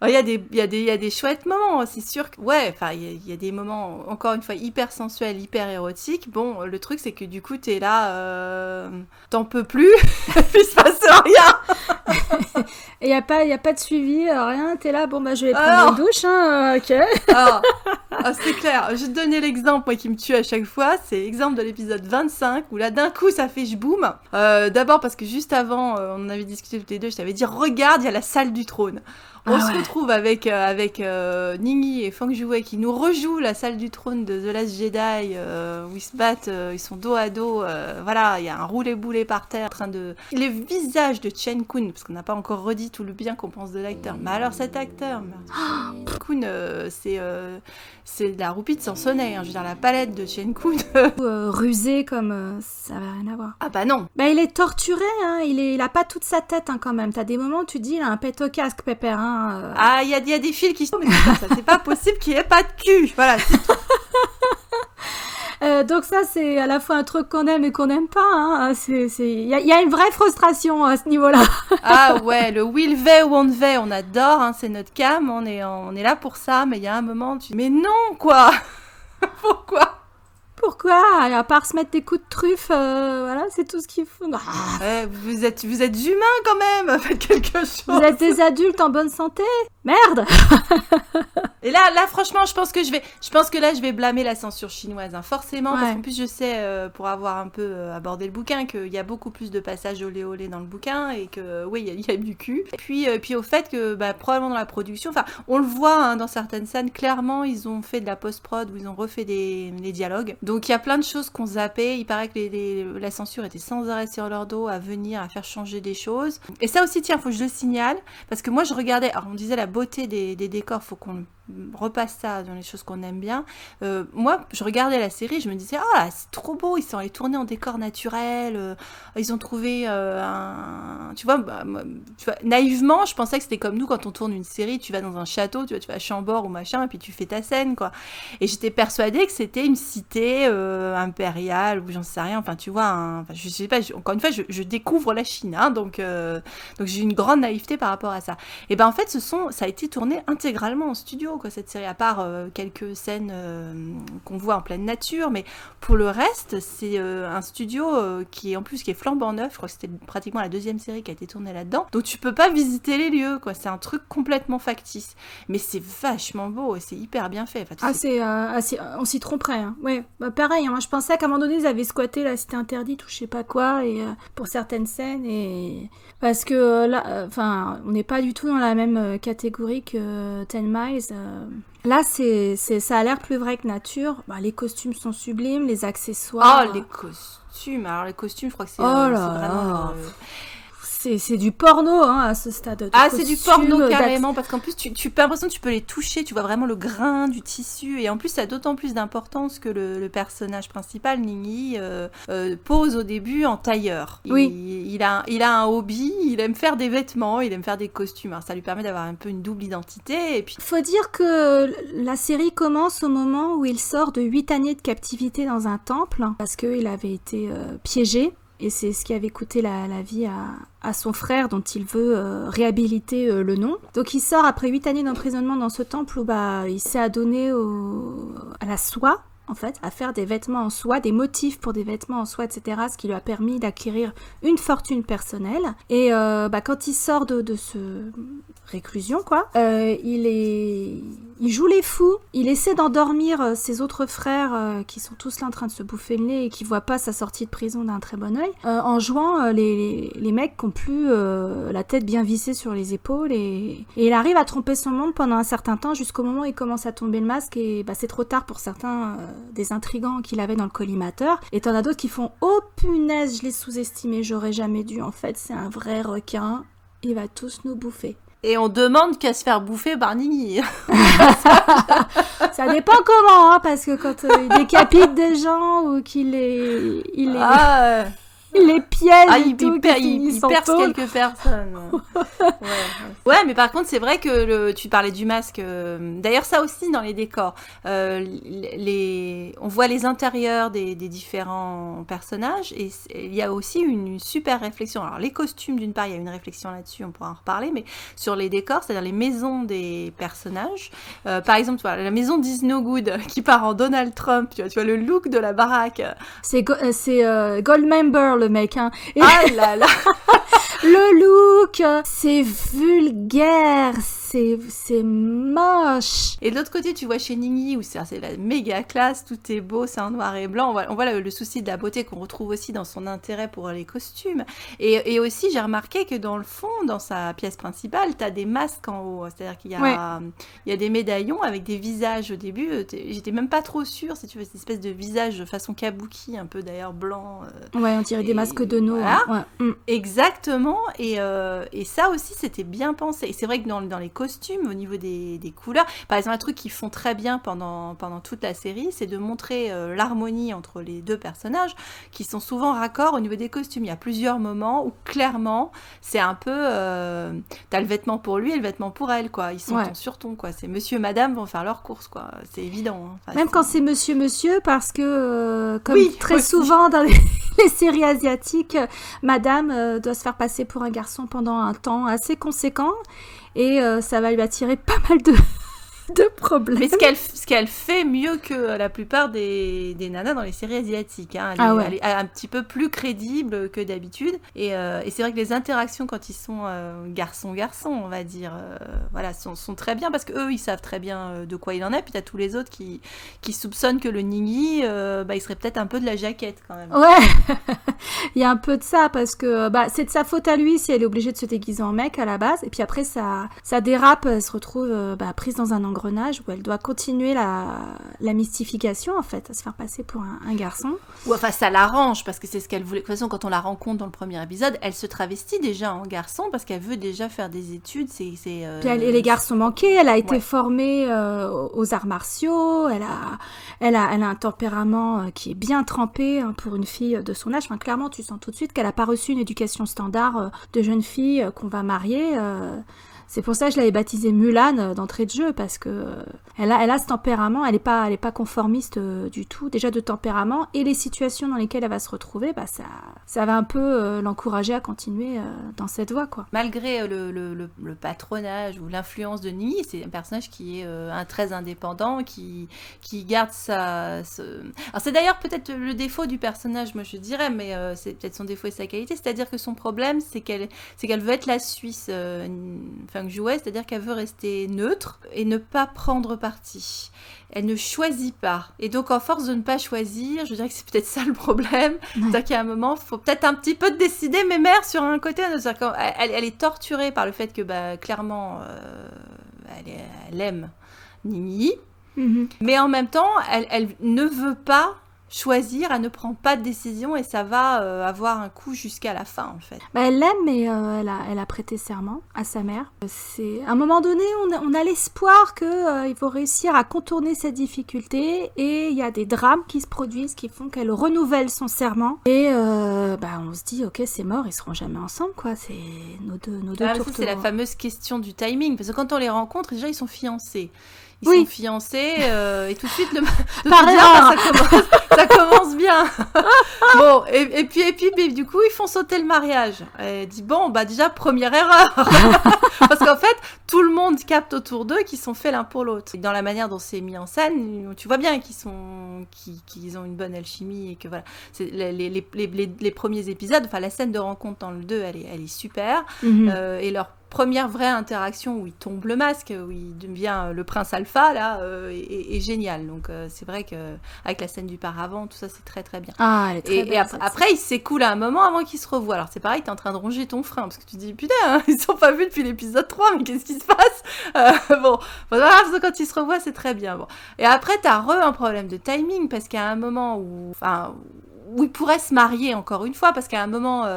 Il y a des chouettes moments, c'est sûr que... Ouais, enfin, il y a des moments, encore une fois, hyper sensuels, hyper érotiques. Bon, le truc, c'est que du coup, t'es là, t'en peux plus, et puis il se passe rien. Et il y a pas de suivi, rien, t'es là, bon, bah, je vais prendre une douche, hein, ok. C'est clair. Je vais te donner l'exemple, moi, qui me tue à chaque fois. C'est l'exemple de l'épisode 25, où là, d'un coup, ça fait boum. D'abord, parce que juste avant, on en avait discuté toutes les deux, je t'avais dit, regarde, il y a la salle du trône. On se retrouve avec Ningyi et Feng Jouet qui nous rejouent la salle du trône de The Last Jedi où ils se battent, ils sont dos à dos, voilà, il y a un roulé-boulé par terre en train de... Le visage de Chen Kun, parce qu'on n'a pas encore redit tout le bien qu'on pense de l'acteur. Mais alors cet acteur, Kun, c'est la roupie de Sansonnet, hein. Je veux dire, la palette de Chen Kun. Rusé comme ça va rien à voir. Ah bah non. Bah il est torturé, hein. Il a pas toute sa tête, hein, quand même. T'as des moments où tu te dis, il a un pet au casque, Pépère, hein. Ah, il y a des fils qui sont... Mais c'est pas possible qu'il n'y ait pas de cul. Voilà, c'est tout. Donc ça, c'est à la fois un truc qu'on aime et qu'on n'aime pas. Hein. Il y a une vraie frustration à ce niveau-là. Ah ouais, le will ve ou on ve, on adore, hein, c'est notre cam, on est là pour ça, mais il y a un moment, mais non, quoi. Pourquoi ? À part se mettre des coups de truffe, voilà, c'est tout ce qu'il faut. Ah. Vous êtes humains quand même, faites quelque chose. Vous êtes des adultes en bonne santé ? Merde. Et là, franchement, je pense que là, je vais blâmer la censure chinoise, hein, forcément, parce qu'en plus, je sais, pour avoir un peu abordé le bouquin, qu'il y a beaucoup plus de passages olé olé dans le bouquin, et que, oui, il y a du cul. Et puis au fait que, probablement dans la production, enfin, on le voit, hein, dans certaines scènes, clairement, ils ont fait de la post-prod, où ils ont refait les dialogues. Donc, il y a plein de choses qu'on zappait. Il paraît que la censure était sans arrêt sur leur dos, à venir, à faire changer des choses. Et ça aussi, tiens, faut que je le signale, parce que moi, je regardais, alors on disait la beauté des décors, faut qu'on repasse ça dans les choses qu'on aime bien. Moi, je regardais la série, je me disais, ah, c'est trop beau, ils sont allés tourner en décor naturel, ils ont trouvé tu vois, naïvement, je pensais que c'était comme nous quand on tourne une série, tu vas dans un château, tu vas à Chambord ou machin, et puis tu fais ta scène, quoi. Et j'étais persuadée que c'était une cité impériale, ou j'en sais rien, enfin, tu vois, je sais pas, encore une fois, je découvre la Chine, hein, donc j'ai une grande naïveté par rapport à ça. Et ben en fait, ça a été tourné intégralement en studio, quoi, cette série, à part quelques scènes qu'on voit en pleine nature, mais pour le reste, c'est un studio qui est flambant neuf. Je crois que c'était pratiquement la deuxième série qui a été tournée là-dedans, donc tu peux pas visiter les lieux, quoi. C'est un truc complètement factice, mais c'est vachement beau et c'est hyper bien fait. Enfin, on s'y tromperait, hein. Ouais, pareil, hein, moi je pensais qu'à un moment donné ils avaient squatté la cité interdite ou je sais pas quoi, et pour certaines scènes, et parce que là, on n'est pas du tout dans la même catégorie que Ten Miles. Là, ça a l'air plus vrai que nature. Les costumes sont sublimes, les accessoires. Oh, les costumes. Alors, les costumes, je crois que c'est, c'est vraiment... C'est du porno, hein, à ce stade. C'est du porno carrément, parce qu'en plus, tu as l'impression que tu peux les toucher, tu vois vraiment le grain du tissu, et en plus, ça a d'autant plus d'importance que le personnage principal, Ningyi, pose au début en tailleur. Oui. Il a un hobby, il aime faire des vêtements, il aime faire des costumes, alors ça lui permet d'avoir un peu une double identité, et puis... Faut dire que la série commence au moment où il sort de 8 années de captivité dans un temple, parce qu'il avait été piégé. Et c'est ce qui avait coûté la vie à son frère, dont il veut réhabiliter le nom. Donc il sort après 8 années d'emprisonnement dans ce temple où il s'est adonné à la soie, en fait, à faire des vêtements en soie, des motifs pour des vêtements en soie, etc., ce qui lui a permis d'acquérir une fortune personnelle. Et quand il sort de ce réclusion, quoi, il joue les fous, il essaie d'endormir ses autres frères qui sont tous là en train de se bouffer le nez et qui voient pas sa sortie de prison d'un très bon œil, en jouant les mecs qui ont plus la tête bien vissée sur les épaules, et il arrive à tromper son monde pendant un certain temps jusqu'au moment où il commence à tomber le masque, et c'est trop tard pour certains des intrigants qu'il avait dans le collimateur, et t'en as d'autres qui font « Oh punaise, je l'ai sous-estimé, j'aurais jamais dû, en fait c'est un vrai requin, il va tous nous bouffer ». Et on demande qu'à se faire bouffer par Ningyi. Ça dépend comment, hein, parce que quand il décapite des gens ou qu'il les... les pièges et il tout, perce quelques personnes. Ouais, mais par contre, c'est vrai que tu parlais du masque. D'ailleurs, ça aussi dans les décors. On voit les intérieurs des différents personnages et il y a aussi une super réflexion. Alors, les costumes, d'une part, il y a une réflexion là-dessus, on pourra en reparler, mais sur les décors, c'est-à-dire les maisons des personnages. Par exemple, tu vois, la maison d'Isnogood qui part en Donald Trump, tu vois le look de la baraque. C'est Goldmember, le mec, hein. Et ah là là. le look, c'est vulgaire, c'est moche. Et de l'autre côté, tu vois chez Ningyi, où c'est la méga classe, tout est beau, c'est en noir et blanc. On voit le souci de la beauté qu'on retrouve aussi dans son intérêt pour les costumes. Et aussi, j'ai remarqué que dans le fond, dans sa pièce principale, t'as des masques en haut. C'est-à-dire qu'il y a des médaillons avec des visages au début. J'étais même pas trop sûre, si tu veux, cette espèce de visage façon kabuki, un peu d'ailleurs blanc. Ouais, on dirait des masques de No. Voilà. Hein. Ouais. Exactement. Et ça aussi, c'était bien pensé. Et c'est vrai que dans les costumes, au niveau des couleurs, par exemple, un truc qu'ils font très bien pendant toute la série, c'est de montrer l'harmonie entre les deux personnages, qui sont souvent raccords au niveau des costumes. Il y a plusieurs moments où, clairement, c'est un peu... t'as le vêtement pour lui et le vêtement pour elle, quoi. Ils sont ton sur ton, quoi. C'est monsieur et madame vont faire leurs courses, quoi. C'est évident. Hein. Enfin, même quand c'est monsieur, parce que, comme très souvent dans les séries asiatiques, madame doit se faire passer pour un garçon pendant un temps assez conséquent et ça va lui attirer pas mal de problèmes. Mais ce qu'elle fait mieux que la plupart des nanas dans les séries asiatiques. Hein. Elle est un petit peu plus crédible que d'habitude. Et c'est vrai que les interactions quand ils sont garçon-garçon, on va dire, sont très bien parce qu'eux, ils savent très bien de quoi il en est. Puis t'as tous les autres qui soupçonnent que le Ningyi, il serait peut-être un peu de la jaquette quand même. Ouais, il y a un peu de ça parce que c'est de sa faute à lui si elle est obligée de se déguiser en mec à la base. Et puis après, ça dérape, elle se retrouve prise dans un engrenage où elle doit continuer la mystification, en fait, à se faire passer pour un garçon. Ou enfin, ça l'arrange, parce que c'est ce qu'elle voulait. De toute façon, quand on la rencontre dans le premier épisode, elle se travestit déjà en garçon, parce qu'elle veut déjà faire des études. Puis les garçons manqués, elle a été formée aux arts martiaux, elle a un tempérament qui est bien trempé pour une fille de son âge. Enfin, clairement, tu sens tout de suite qu'elle n'a pas reçu une éducation standard de jeune fille qu'on va marier. C'est pour ça que je l'avais baptisée Mulan d'entrée de jeu, parce que elle a ce tempérament, elle est pas conformiste du tout, déjà de tempérament, et les situations dans lesquelles elle va se retrouver, ça va un peu l'encourager à continuer dans cette voie, quoi. Malgré le patronage ou l'influence de Nimi, c'est un personnage qui est très indépendant, qui garde Alors c'est d'ailleurs peut-être le défaut du personnage, moi je dirais, mais c'est peut-être son défaut et sa qualité, c'est-à-dire que son problème, c'est qu'elle veut être la Suisse Feng Jouet, c'est-à-dire qu'elle veut rester neutre et ne pas prendre parti. Elle ne choisit pas. Et donc, en force de ne pas choisir, je dirais que c'est peut-être ça le problème. C'est-à-dire qu'à un moment, il faut peut-être un petit peu décider, mes mères, sur un côté. Elle est torturée par le fait que, clairement, elle aime Nimi. Mm-hmm. Mais en même temps, elle ne veut pas choisir, elle ne prend pas de décision et ça va avoir un coup jusqu'à la fin en fait. Elle l'aime mais elle a prêté serment à sa mère. À un moment donné on a l'espoir qu'ils vont réussir à contourner cette difficulté et il y a des drames qui se produisent qui font qu'elle renouvelle son serment et on se dit ok c'est mort, ils seront jamais ensemble quoi, c'est nos deux tourtereaux. C'est la fameuse question du timing parce que quand on les rencontre déjà ils sont fiancés. Ils sont fiancés et tout de suite ça commence bien. Bon et puis du coup ils font sauter le mariage. Elle dit déjà première erreur parce qu'en fait tout le monde capte autour d'eux qu'ils sont faits l'un pour l'autre. Dans la manière dont c'est mis en scène, tu vois bien qu'ils ont une bonne alchimie et que voilà. C'est les premiers épisodes, enfin la scène de rencontre dans le 2, elle est super et leur première vraie interaction où il tombe le masque, où il devient le prince alpha, là, est génial. Donc, c'est vrai qu'avec la scène du paravent, tout ça, c'est très, très bien. Ah, elle est très belle, après, il s'écoule un moment avant qu'ils se revoient. Alors, c'est pareil, t'es en train de ronger ton frein, parce que tu te dis, putain, ils sont pas vus depuis l'épisode 3, mais qu'est-ce qui se passe voilà, quand ils se revoient, c'est très bien. Bon. Et après, t'as un problème de timing, parce qu'à un moment où il pourrait se marier encore une fois, parce qu'à un moment,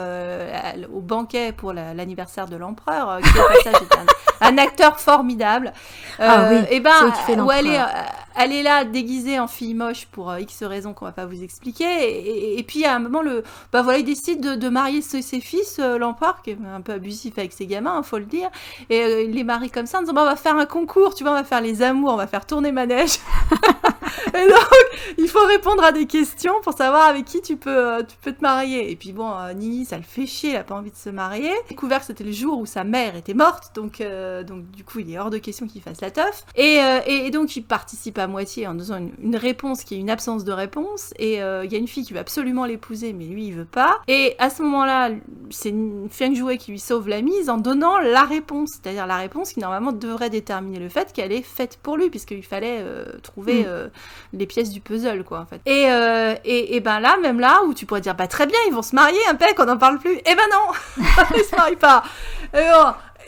au banquet pour l'anniversaire de l'empereur, qui au passage est un acteur formidable. Et ben, où elle est là déguisée en fille moche pour X raisons qu'on va pas vous expliquer. Et puis à un moment, il décide de marier ses fils, l'empereur, qui est un peu abusif avec ses gamins, faut le dire. Et il les marie comme ça en disant on va faire un concours, tu vois, on va faire les amours, on va faire tourner manège. Et donc, il faut répondre à des questions pour savoir avec qui tu peux te marier. Et puis bon, Nini, ça le fait chier, il a pas envie de se marier. Découvert que c'était le jour où sa mère était morte, donc du coup, il est hors de question qu'il fasse la teuf. Et donc, il participe à moitié en donnant une réponse qui est une absence de réponse. Et il y a une fille qui veut absolument l'épouser, mais lui, il veut pas. Et à ce moment-là, c'est Feng Jouet qui lui sauve la mise en donnant la réponse, c'est-à-dire la réponse qui normalement devrait déterminer le fait qu'elle est faite pour lui, puisqu'il fallait trouver les pièces du puzzle, quoi, en fait. Et ben là, même là, où tu pourrais dire, bah très bien, ils vont se marier, impec, on n'en parle plus. Eh ben non, ils se marient pas.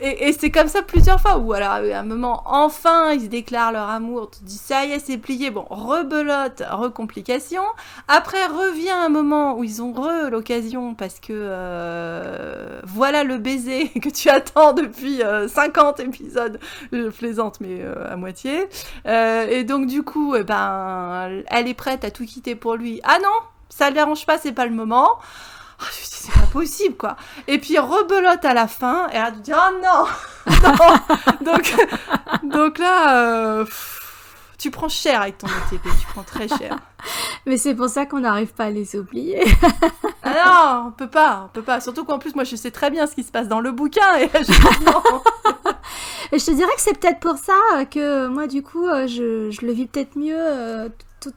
Et c'est comme ça plusieurs fois, où alors, à un moment, enfin, ils se déclarent leur amour, tu te dis, ça y est, c'est plié, bon, rebelote, recomplication. Après, revient un moment où ils ont l'occasion, parce que voilà le baiser que tu attends depuis 50 épisodes. Je plaisante, mais à moitié. Et donc, du coup, elle est prête à tout quitter pour lui. Ah non, ça le dérange pas, c'est pas le moment. Oh, je me dis, c'est pas possible, quoi. Et puis, rebelote à la fin, et elle a dû dire, oh non, non. Donc là, tu prends cher avec ton OTP, tu prends très cher. Mais c'est pour ça qu'on n'arrive pas à les oublier. Ah non, on peut pas. Surtout qu'en plus, moi, je sais très bien ce qui se passe dans le bouquin, et non. Et je te dirais que c'est peut-être pour ça que moi, du coup, je le vis peut-être mieux,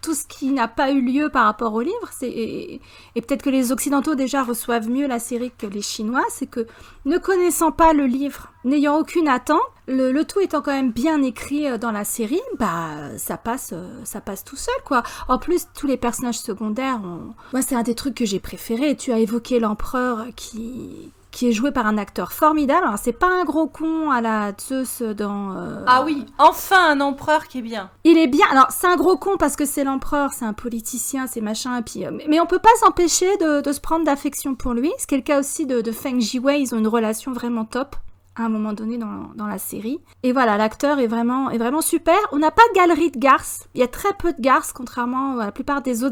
tout ce qui n'a pas eu lieu par rapport au livre. Et peut-être que les Occidentaux déjà reçoivent mieux la série que les Chinois. C'est que, ne connaissant pas le livre, n'ayant aucune attente, le tout étant quand même bien écrit dans la série, ça passe tout seul, quoi. En plus, tous les personnages secondaires, moi, c'est un des trucs que j'ai préféré. Tu as évoqué l'empereur qui est joué par un acteur formidable. Alors, c'est pas un gros con à la Zeus dans... Ah oui, enfin un empereur qui est bien. Il est bien. Alors, c'est un gros con parce que c'est l'empereur, c'est un politicien, c'est machin, et puis... mais on peut pas s'empêcher de se prendre d'affection pour lui. Ce qui est le cas aussi de Feng Jiwei. Ils ont une relation vraiment top à un moment donné dans la série. Et voilà, l'acteur est vraiment super. On n'a pas de galerie de garces. Il y a très peu de garces, contrairement à la plupart des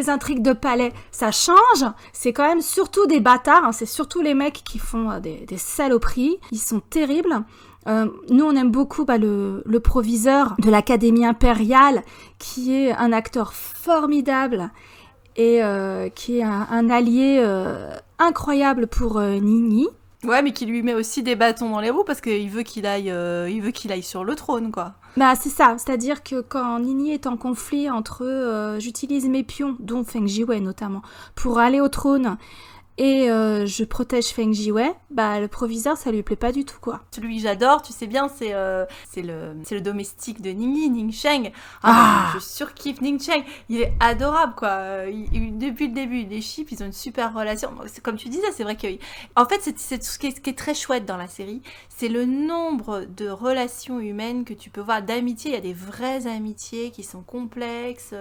intrigues de palais. Ça change. C'est quand même surtout des bâtards. Hein. C'est surtout les mecs qui font des saloperies. Ils sont terribles. Nous, on aime beaucoup le proviseur de l'Académie impériale, qui est un acteur formidable et qui est un allié incroyable pour Nini. Ouais, mais qui lui met aussi des bâtons dans les roues parce qu'il veut qu'il aille sur le trône, quoi. Bah, c'est ça. C'est-à-dire que quand Nini est en conflit entre j'utilise mes pions, dont Feng Jiwei notamment, pour aller au trône, et je protège Feng Jiwei, le proviseur, ça lui plaît pas du tout, quoi. Celui que j'adore, tu sais bien, c'est le domestique de Nini, Ning Sheng. Je surkiffe Ning Sheng. Il est adorable, quoi. Depuis le début, les chips, ils ont une super relation. Comme tu disais, c'est vrai que... En fait, c'est ce qui est très chouette dans la série, c'est le nombre de relations humaines que tu peux voir, d'amitié. Il y a des vraies amitiés qui sont complexes.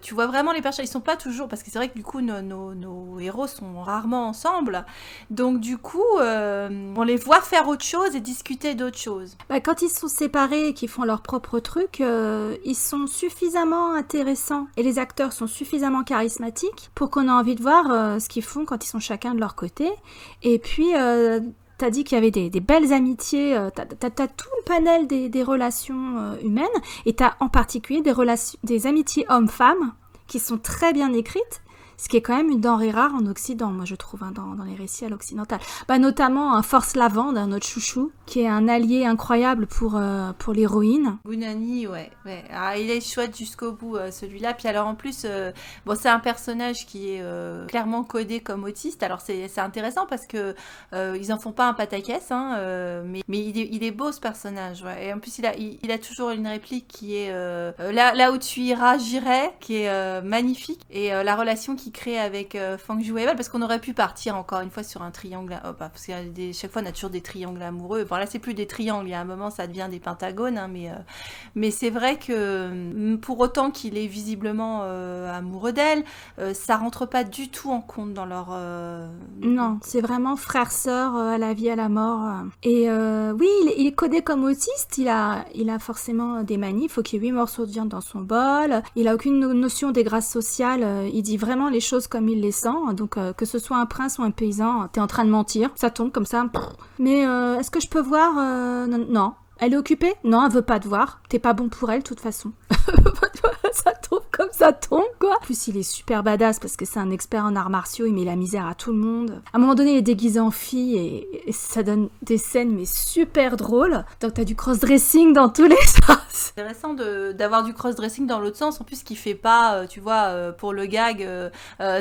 Tu vois vraiment les personnages, ils sont pas toujours... Parce que c'est vrai que du coup, nos héros sont rarement ensemble. Donc du coup, on les voit faire autre chose et discuter d'autres choses. Quand ils sont séparés et qu'ils font leur propre truc, ils sont suffisamment intéressants et les acteurs sont suffisamment charismatiques pour qu'on ait envie de voir ce qu'ils font quand ils sont chacun de leur côté. Et puis... T'as dit qu'il y avait des belles amitiés, t'as tout le panel des relations humaines, et t'as en particulier des amitiés hommes-femmes qui sont très bien écrites, ce qui est quand même une denrée rare en Occident, moi je trouve, hein, dans les récits à l'occidental. Notamment un Force Lavande, notre chouchou, qui est un allié incroyable pour l'héroïne. Gunani, ouais. Alors, il est chouette jusqu'au bout, celui-là. Puis alors en plus, c'est un personnage qui est clairement codé comme autiste. Alors c'est intéressant parce que ils en font pas un pataquès, hein, mais il est beau ce personnage. Ouais. Et en plus il a toujours une réplique qui est là où tu iras, j'irai, qui est magnifique. Et la relation qui qu'il crée avec Feng Zhueibao, parce qu'on aurait pu partir encore une fois sur un triangle, parce que chaque fois on a toujours des triangles amoureux. Bon là c'est plus des triangles, il y a un moment ça devient des pentagones, hein, mais c'est vrai que pour autant qu'il est visiblement amoureux d'elle, ça rentre pas du tout en compte dans leur... Non, c'est vraiment frère-sœur à la vie, à la mort. Et oui, il est codé comme autiste, il a forcément des manies, il faut qu'il y ait 8 morceaux de viande dans son bol, il a aucune notion des grâces sociales, il dit vraiment les choses comme il les sent, donc que ce soit un prince ou un paysan, t'es en train de mentir, ça tombe comme ça. Mais est-ce que je peux voir Non. Elle est occupée ? Non, elle veut pas te voir. T'es pas bon pour elle, de toute façon. Ça tombe comme ça tombe, quoi. En plus, il est super badass parce que c'est un expert en arts martiaux, il met la misère à tout le monde. À un moment donné, il est déguisé en fille et ça donne des scènes, mais super drôles. Donc, t'as du cross-dressing dans tous les sens. C'est intéressant d'avoir du cross-dressing dans l'autre sens, en plus qu'il fait pas, tu vois, pour le gag,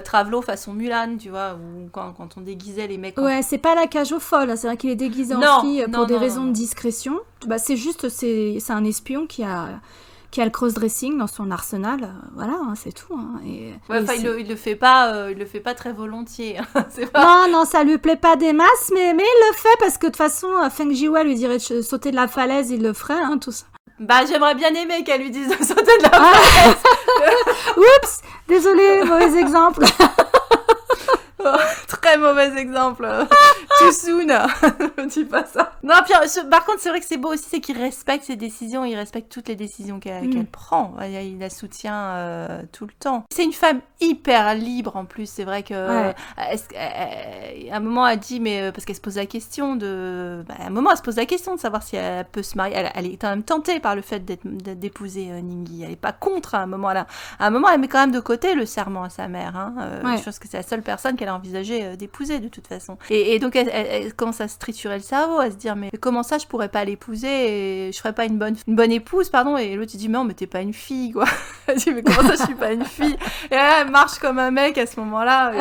Travelo façon Mulan, tu vois, ou quand on déguisait les mecs. Ouais, c'est pas la cage aux folles, c'est vrai qu'il est déguisé en fille pour des raisons de discrétion. Bah, c'est juste, c'est un espion qui a le cross-dressing dans son arsenal, voilà, hein, c'est tout. Hein, il le fait pas très volontiers. Hein, c'est pas... Non, ça lui plaît pas des masses, mais il le fait parce que de toute façon, Feng Zhiwei lui dirait de sauter de la falaise, il le ferait, hein, tout ça. Bah, j'aimerais bien aimer qu'elle lui dise de sauter de la falaise. Oups, désolé, mauvais exemple. Très mauvais exemple. Too soon. Ne dis pas ça. Non, puis, par contre, c'est vrai que c'est beau aussi, c'est qu'il respecte ses décisions, il respecte toutes les décisions qu'elle prend. Il la soutient tout le temps. C'est une femme hyper libre en plus. C'est vrai que à un moment, elle dit, mais parce qu'elle se pose la question de savoir si elle peut se marier. Elle est quand même tentée par le fait d'épouser Ningyi. Elle est pas contre à un moment. À un moment, elle met quand même de côté le serment à sa mère. Hein. Je pense que c'est la seule personne qu'elle a envisagé d'épouser de toute façon. Et donc elle commence à se triturer le cerveau, à se dire mais comment ça je pourrais pas l'épouser et je ferais pas une bonne épouse, pardon. Et l'autre il dit mais non mais t'es pas une fille quoi. Elle dit mais comment ça je suis pas une fille. Et là elle marche comme un mec à ce moment-là.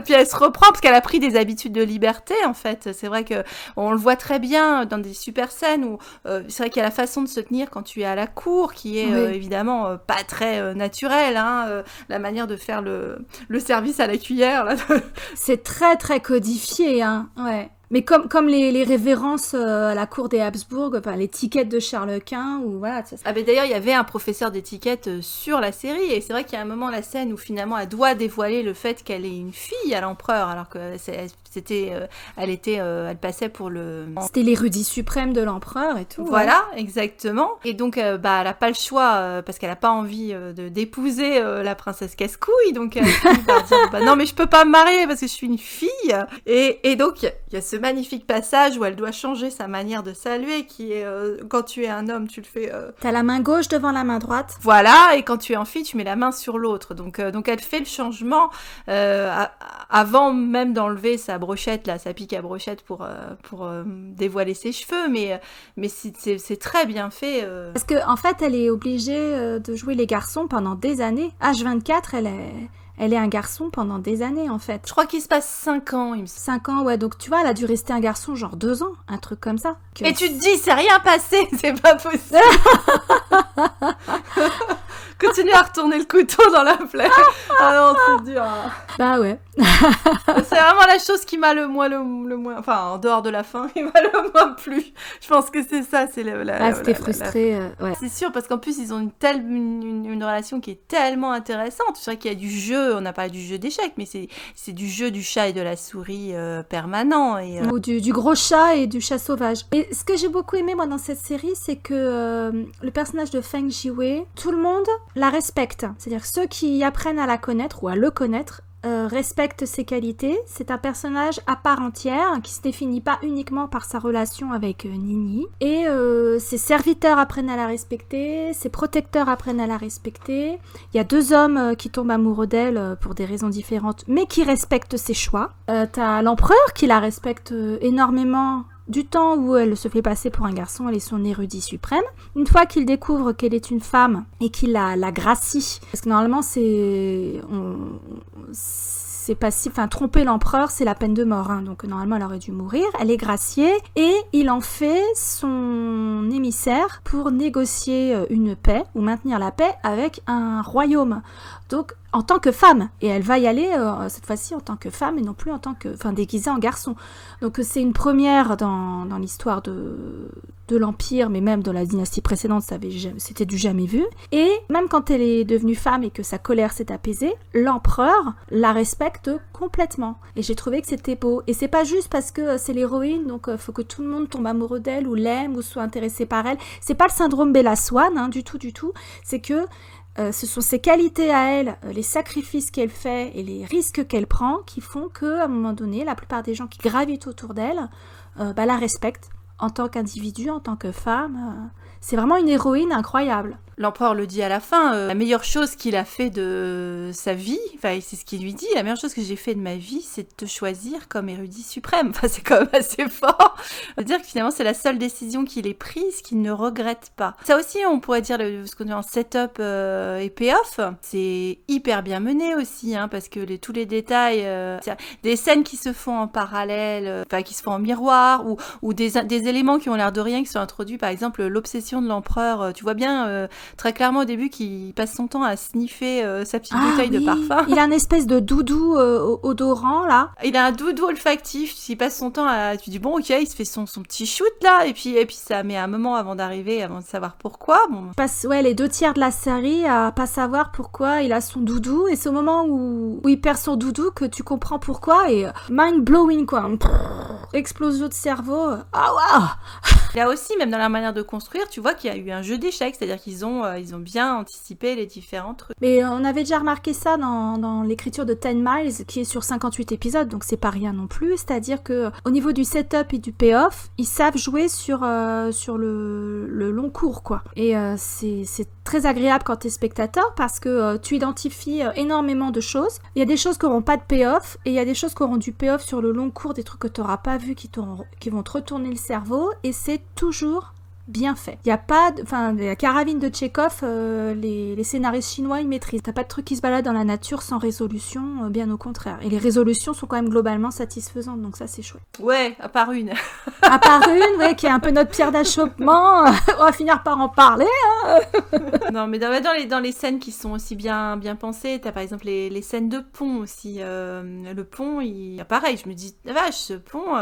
Puis elle se reprend parce qu'elle a pris des habitudes de liberté en fait. C'est vrai que on le voit très bien dans des super scènes où c'est vrai qu'il y a la façon de se tenir quand tu es à la cour qui est évidemment pas très naturelle, hein, la manière de faire le service à la cuillère là. C'est très très codifié, hein. Ouais. Mais comme les révérences à la cour des Habsbourg, enfin, l'étiquette de Charles Quint, ou voilà. Ah ben d'ailleurs, il y avait un professeur d'étiquette sur la série, et c'est vrai qu'il y a un moment, la scène où finalement elle doit dévoiler le fait qu'elle est une fille à l'empereur, alors que elle passait pour le... C'était l'érudit suprême de l'empereur et tout. Voilà, exactement. Et donc, elle n'a pas le choix, parce qu'elle n'a pas envie d'épouser la princesse casse-couille, donc elle va dire, non mais je peux pas me marier parce que je suis une fille. Et donc, il y a ce magnifique passage où elle doit changer sa manière de saluer, qui est quand tu es un homme, tu le fais... T'as la main gauche devant la main droite. Voilà, et quand tu es en fille, tu mets la main sur l'autre. Donc elle fait le changement avant même d'enlever sa brochette, là, sa pique à brochette pour dévoiler ses cheveux, mais c'est très bien fait. Parce qu'en fait, elle est obligée de jouer les garçons pendant des années. H24, elle est un garçon pendant des années, en fait. Je crois qu'il se passe 5 ans, il me semble. 5 ans, ouais. Donc, tu vois, elle a dû rester un garçon genre 2 ans, un truc comme ça. Et tu te dis, c'est rien passé, c'est pas possible. Continue à retourner le couteau dans la plaie. Ah non, c'est dur. Hein. Bah ouais. C'est vraiment la chose qui m'a le moins, enfin, en dehors de la fin, qui m'a le moins plu. Je pense que c'est ça, c'est c'était frustré, ouais. C'est sûr, parce qu'en plus, ils ont une relation qui est tellement intéressante. C'est vrai qu'il y a du jeu, on a parlé du jeu d'échecs, mais c'est du jeu du chat et de la souris permanent. Ou du gros chat et du chat sauvage. Et ce que j'ai beaucoup aimé, moi, dans cette série, c'est que le personnage de Feng Zhiwei, tout le monde la respecte. C'est-à-dire ceux qui apprennent à la connaître ou à le connaître respectent ses qualités. C'est un personnage à part entière qui se définit pas uniquement par sa relation avec Ningyi. Et ses serviteurs apprennent à la respecter, ses protecteurs apprennent à la respecter. Il y a 2 hommes qui tombent amoureux d'elle pour des raisons différentes, mais qui respectent ses choix. T'as l'empereur qui la respecte énormément. Du temps où elle se fait passer pour un garçon, elle est son érudit suprême. Une fois qu'il découvre qu'elle est une femme et qu'il la gracie, parce que normalement c'est passif, enfin tromper l'empereur c'est la peine de mort, hein, donc normalement elle aurait dû mourir. Elle est graciée et il en fait son émissaire pour négocier une paix ou maintenir la paix avec un royaume. Donc en tant que femme. Et elle va y aller, cette fois-ci, en tant que femme et non plus en tant que... Enfin, déguisée en garçon. Donc c'est une première dans l'histoire de l'Empire, mais même dans la dynastie précédente, c'était du jamais vu. Et même quand elle est devenue femme et que sa colère s'est apaisée, l'empereur la respecte complètement. Et j'ai trouvé que c'était beau. Et c'est pas juste parce que c'est l'héroïne, donc faut que tout le monde tombe amoureux d'elle ou l'aime ou soit intéressé par elle. C'est pas le syndrome Bella Swan, hein, du tout. C'est que ce sont ses qualités à elle, les sacrifices qu'elle fait et les risques qu'elle prend qui font qu'à un moment donné, la plupart des gens qui gravitent autour d'elle la respectent en tant qu'individu, en tant que femme. C'est vraiment une héroïne incroyable. L'empereur le dit à la fin, la meilleure chose qu'il a fait de sa vie, enfin c'est ce qu'il lui dit, la meilleure chose que j'ai fait de ma vie, c'est de te choisir comme érudit suprême. Enfin c'est quand même assez fort. On va dire que finalement c'est la seule décision qu'il ait prise, qu'il ne regrette pas. Ça aussi on pourrait dire ce qu'on dit en setup et payoff, c'est hyper bien mené aussi, hein, parce que tous les détails, des scènes qui se font en parallèle, qui se font en miroir, ou des éléments qui ont l'air de rien, qui sont introduits, par exemple l'obsession de l'empereur, tu vois bien très clairement au début qu'il passe son temps à sniffer sa petite bouteille de parfum. Il a une espèce de doudou odorant là. Il a un doudou olfactif, il passe son temps à... Tu dis bon ok, il se fait son petit shoot là, et puis ça met un moment avant d'arriver, avant de savoir pourquoi. Bon. Il passe les 2/3 de la série à pas savoir pourquoi il a son doudou, et c'est au moment où il perd son doudou que tu comprends pourquoi, et mind blowing quoi. Explosion de cerveau. Ah waouh. Il y a aussi, même dans la manière de construire, tu vois qu'il y a eu un jeu d'échecs, c'est-à-dire qu'ils ont bien anticipé les différents trucs. Mais on avait déjà remarqué ça dans l'écriture de 10 Miles, qui est sur 58 épisodes, donc c'est pas rien non plus, c'est-à-dire que au niveau du setup et du payoff, ils savent jouer sur le long cours, quoi. Et c'est très agréable quand t'es spectateur, parce que tu identifies énormément de choses. Il y a des choses qui n'auront pas de payoff, et il y a des choses qui auront du payoff sur le long cours, des trucs que t'auras pas vu, qui vont te retourner le cerveau, et c'est toujours bien fait. Il y a pas la Caravine de Tchekhov, les scénaristes chinois ils maîtrisent. T'as pas de truc qui se balade dans la nature sans résolution, bien au contraire. Et les résolutions sont quand même globalement satisfaisantes, donc ça c'est chouette. Ouais, à part une. À part une, ouais, qui est un peu notre pierre d'achoppement. On va finir par en parler. Hein. Non, mais dans les scènes qui sont aussi bien pensées, t'as par exemple les scènes de pont aussi. Le pont, pareil, je me dis, vache, ce pont,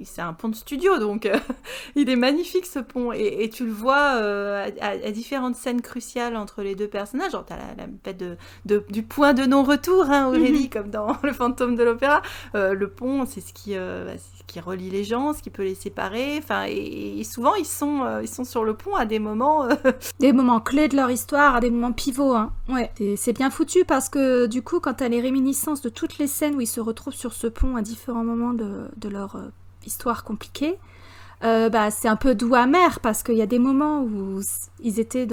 c'est un pont de studio, donc il est magnifique ce pont. Et tu le vois à différentes scènes cruciales entre les deux personnages. Genre, t'as la fête du point de non-retour, hein, Aurélie, comme dans Le Fantôme de l'Opéra. Le pont, c'est ce qui relie les gens, ce qui peut les séparer. Enfin, et souvent, ils sont sur le pont à des moments... Des moments clés de leur histoire, à des moments pivots. Hein. Ouais. C'est bien foutu parce que, du coup, quand t'as les réminiscences de toutes les scènes où ils se retrouvent sur ce pont à différents moments de leur histoire compliquée, c'est un peu doux amer parce qu'il y a des moments où ils étaient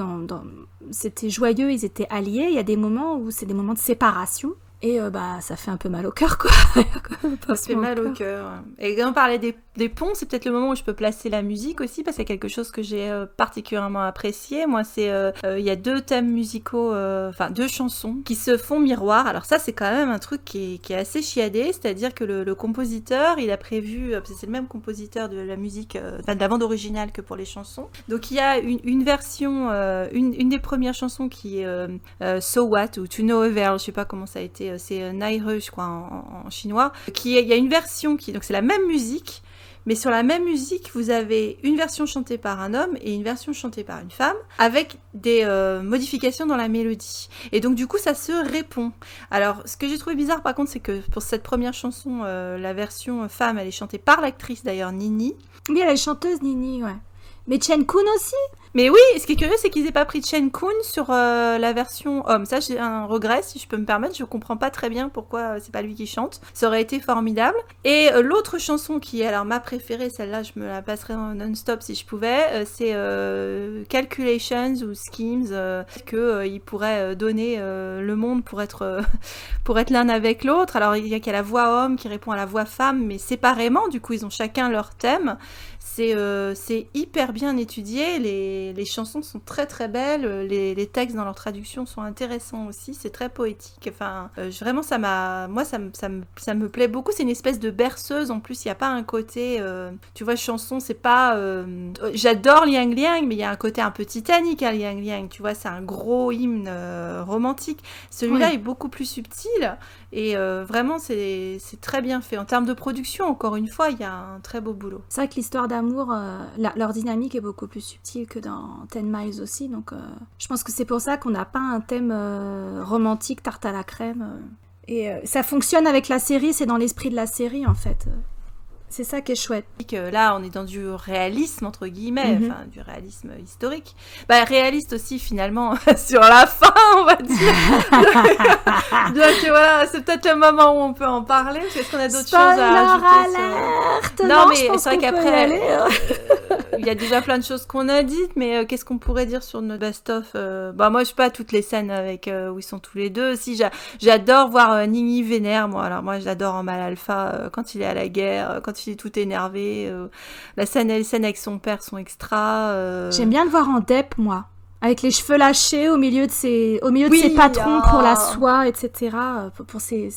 c'était joyeux, ils étaient alliés, il y a des moments où c'est des moments de séparation et ça fait un peu mal au cœur quoi. Ça fait mal au cœur. Et quand on parlait des ponts, c'est peut-être le moment où je peux placer la musique aussi parce qu'il y a quelque chose que j'ai particulièrement apprécié. Moi, il y a 2 thèmes musicaux, 2 chansons qui se font miroir. Alors ça, c'est quand même un truc qui est assez chiadé, c'est-à-dire que le compositeur, il a prévu, c'est le même compositeur de la musique, de la bande originale que pour les chansons. Donc il y a une version, une des premières chansons qui est So What ou To No Avail, je sais pas comment ça a été, c'est Naihe, je crois en chinois. Il y a une version donc c'est la même musique. Mais sur la même musique, vous avez une version chantée par un homme et une version chantée par une femme, avec des modifications dans la mélodie. Et donc du coup, ça se répond. Alors, ce que j'ai trouvé bizarre par contre, c'est que pour cette première chanson, la version femme, elle est chantée par l'actrice d'ailleurs, Nini. Oui, elle est chanteuse, Nini, ouais. Mais Chen Kun aussi. Mais oui, ce qui est curieux, c'est qu'ils n'aient pas pris Chen Kun sur la version homme. Ça, j'ai un regret, si je peux me permettre. Je comprends pas très bien pourquoi c'est pas lui qui chante. Ça aurait été formidable. Et l'autre chanson qui est alors ma préférée, celle-là, je me la passerais en non-stop si je pouvais, c'est Calculations ou Schemes, qu'il pourrait donner le monde pour être l'un avec l'autre. Alors, il y a qu'à la voix homme qui répond à la voix femme, mais séparément. Du coup, ils ont chacun leur thème. C'est hyper bien étudié. les chansons sont très très belles, les textes dans leur traduction sont intéressants aussi, c'est très poétique. Enfin, vraiment, ça me plaît beaucoup. C'est une espèce de berceuse. En plus, il n'y a pas un côté, tu vois, chanson, c'est pas. J'adore Liang Liang, mais il y a un côté un peu Titanic à Liang Liang. Tu vois, c'est un gros hymne romantique. Celui-là est beaucoup plus subtil. Et vraiment, c'est très bien fait. En termes de production, encore une fois, il y a un très beau boulot. C'est vrai que l'histoire d'amour, leur dynamique est beaucoup plus subtile que dans Ten Miles aussi. Donc, je pense que c'est pour ça qu'on n'a pas un thème romantique, tarte à la crème. Et ça fonctionne avec la série, c'est dans l'esprit de la série, en fait. C'est ça qui est chouette. Là, on est dans du réalisme, entre guillemets, enfin, du réalisme historique. Bah, réaliste aussi, finalement, sur la fin, on va dire. Bien que voilà, c'est peut-être le moment où on peut en parler. Est-ce qu'on a d'autres choses à ajouter alerte. Non, mais c'est vrai qu'après, il y a déjà plein de choses qu'on a dites, mais qu'est-ce qu'on pourrait dire sur notre best-of Bah, moi, je sais pas, toutes les scènes avec où ils sont tous les deux. Si, j'adore voir Nini vénère, moi. Alors, moi, j'adore en mal alpha, quand il est à la guerre, quand il est tout énervé. Les scènes avec son père sont extra. J'aime bien le voir en dep, moi. Avec les cheveux lâchés au milieu de ses patrons pour la soie, etc. Pour ses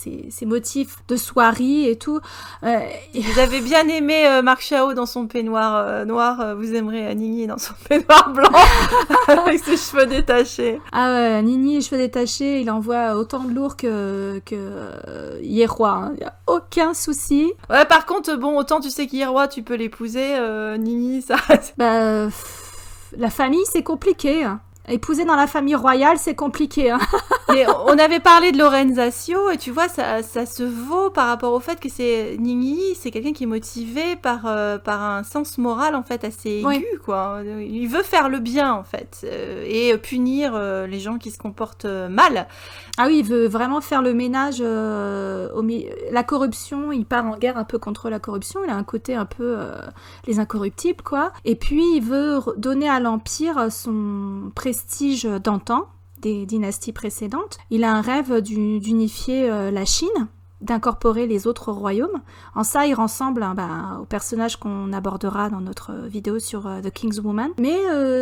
motifs de soierie et tout. Vous avez bien aimé Marc Chao dans son peignoir noir. Vous aimerez Nini dans son peignoir blanc avec ses cheveux détachés. Ah ouais, Nini, les cheveux détachés, il envoie autant de lourd que Yeroi. Hein. Il n'y a aucun souci. Ouais, par contre, bon, autant tu sais qu'Yeroi, tu peux l'épouser. Nini, ça... Bah... La famille, c'est compliqué. Hein. Épouser dans la famille royale, c'est compliqué. Hein. Mais on avait parlé de Lorenzaccio, et tu vois, ça se vaut par rapport au fait que Nini, c'est quelqu'un qui est motivé par un sens moral, en fait, assez aigu, quoi. Il veut faire le bien, en fait, et punir les gens qui se comportent mal. Ah oui, il veut vraiment faire le ménage la corruption, il part en guerre un peu contre la corruption, il a un côté un peu les incorruptibles, quoi. Et puis, il veut donner à l'Empire son prestige d'antan, des dynasties précédentes. Il a un rêve d'unifier la Chine, d'incorporer les autres royaumes. En ça, il ressemble au personnage qu'on abordera dans notre vidéo sur The King's Woman. Mais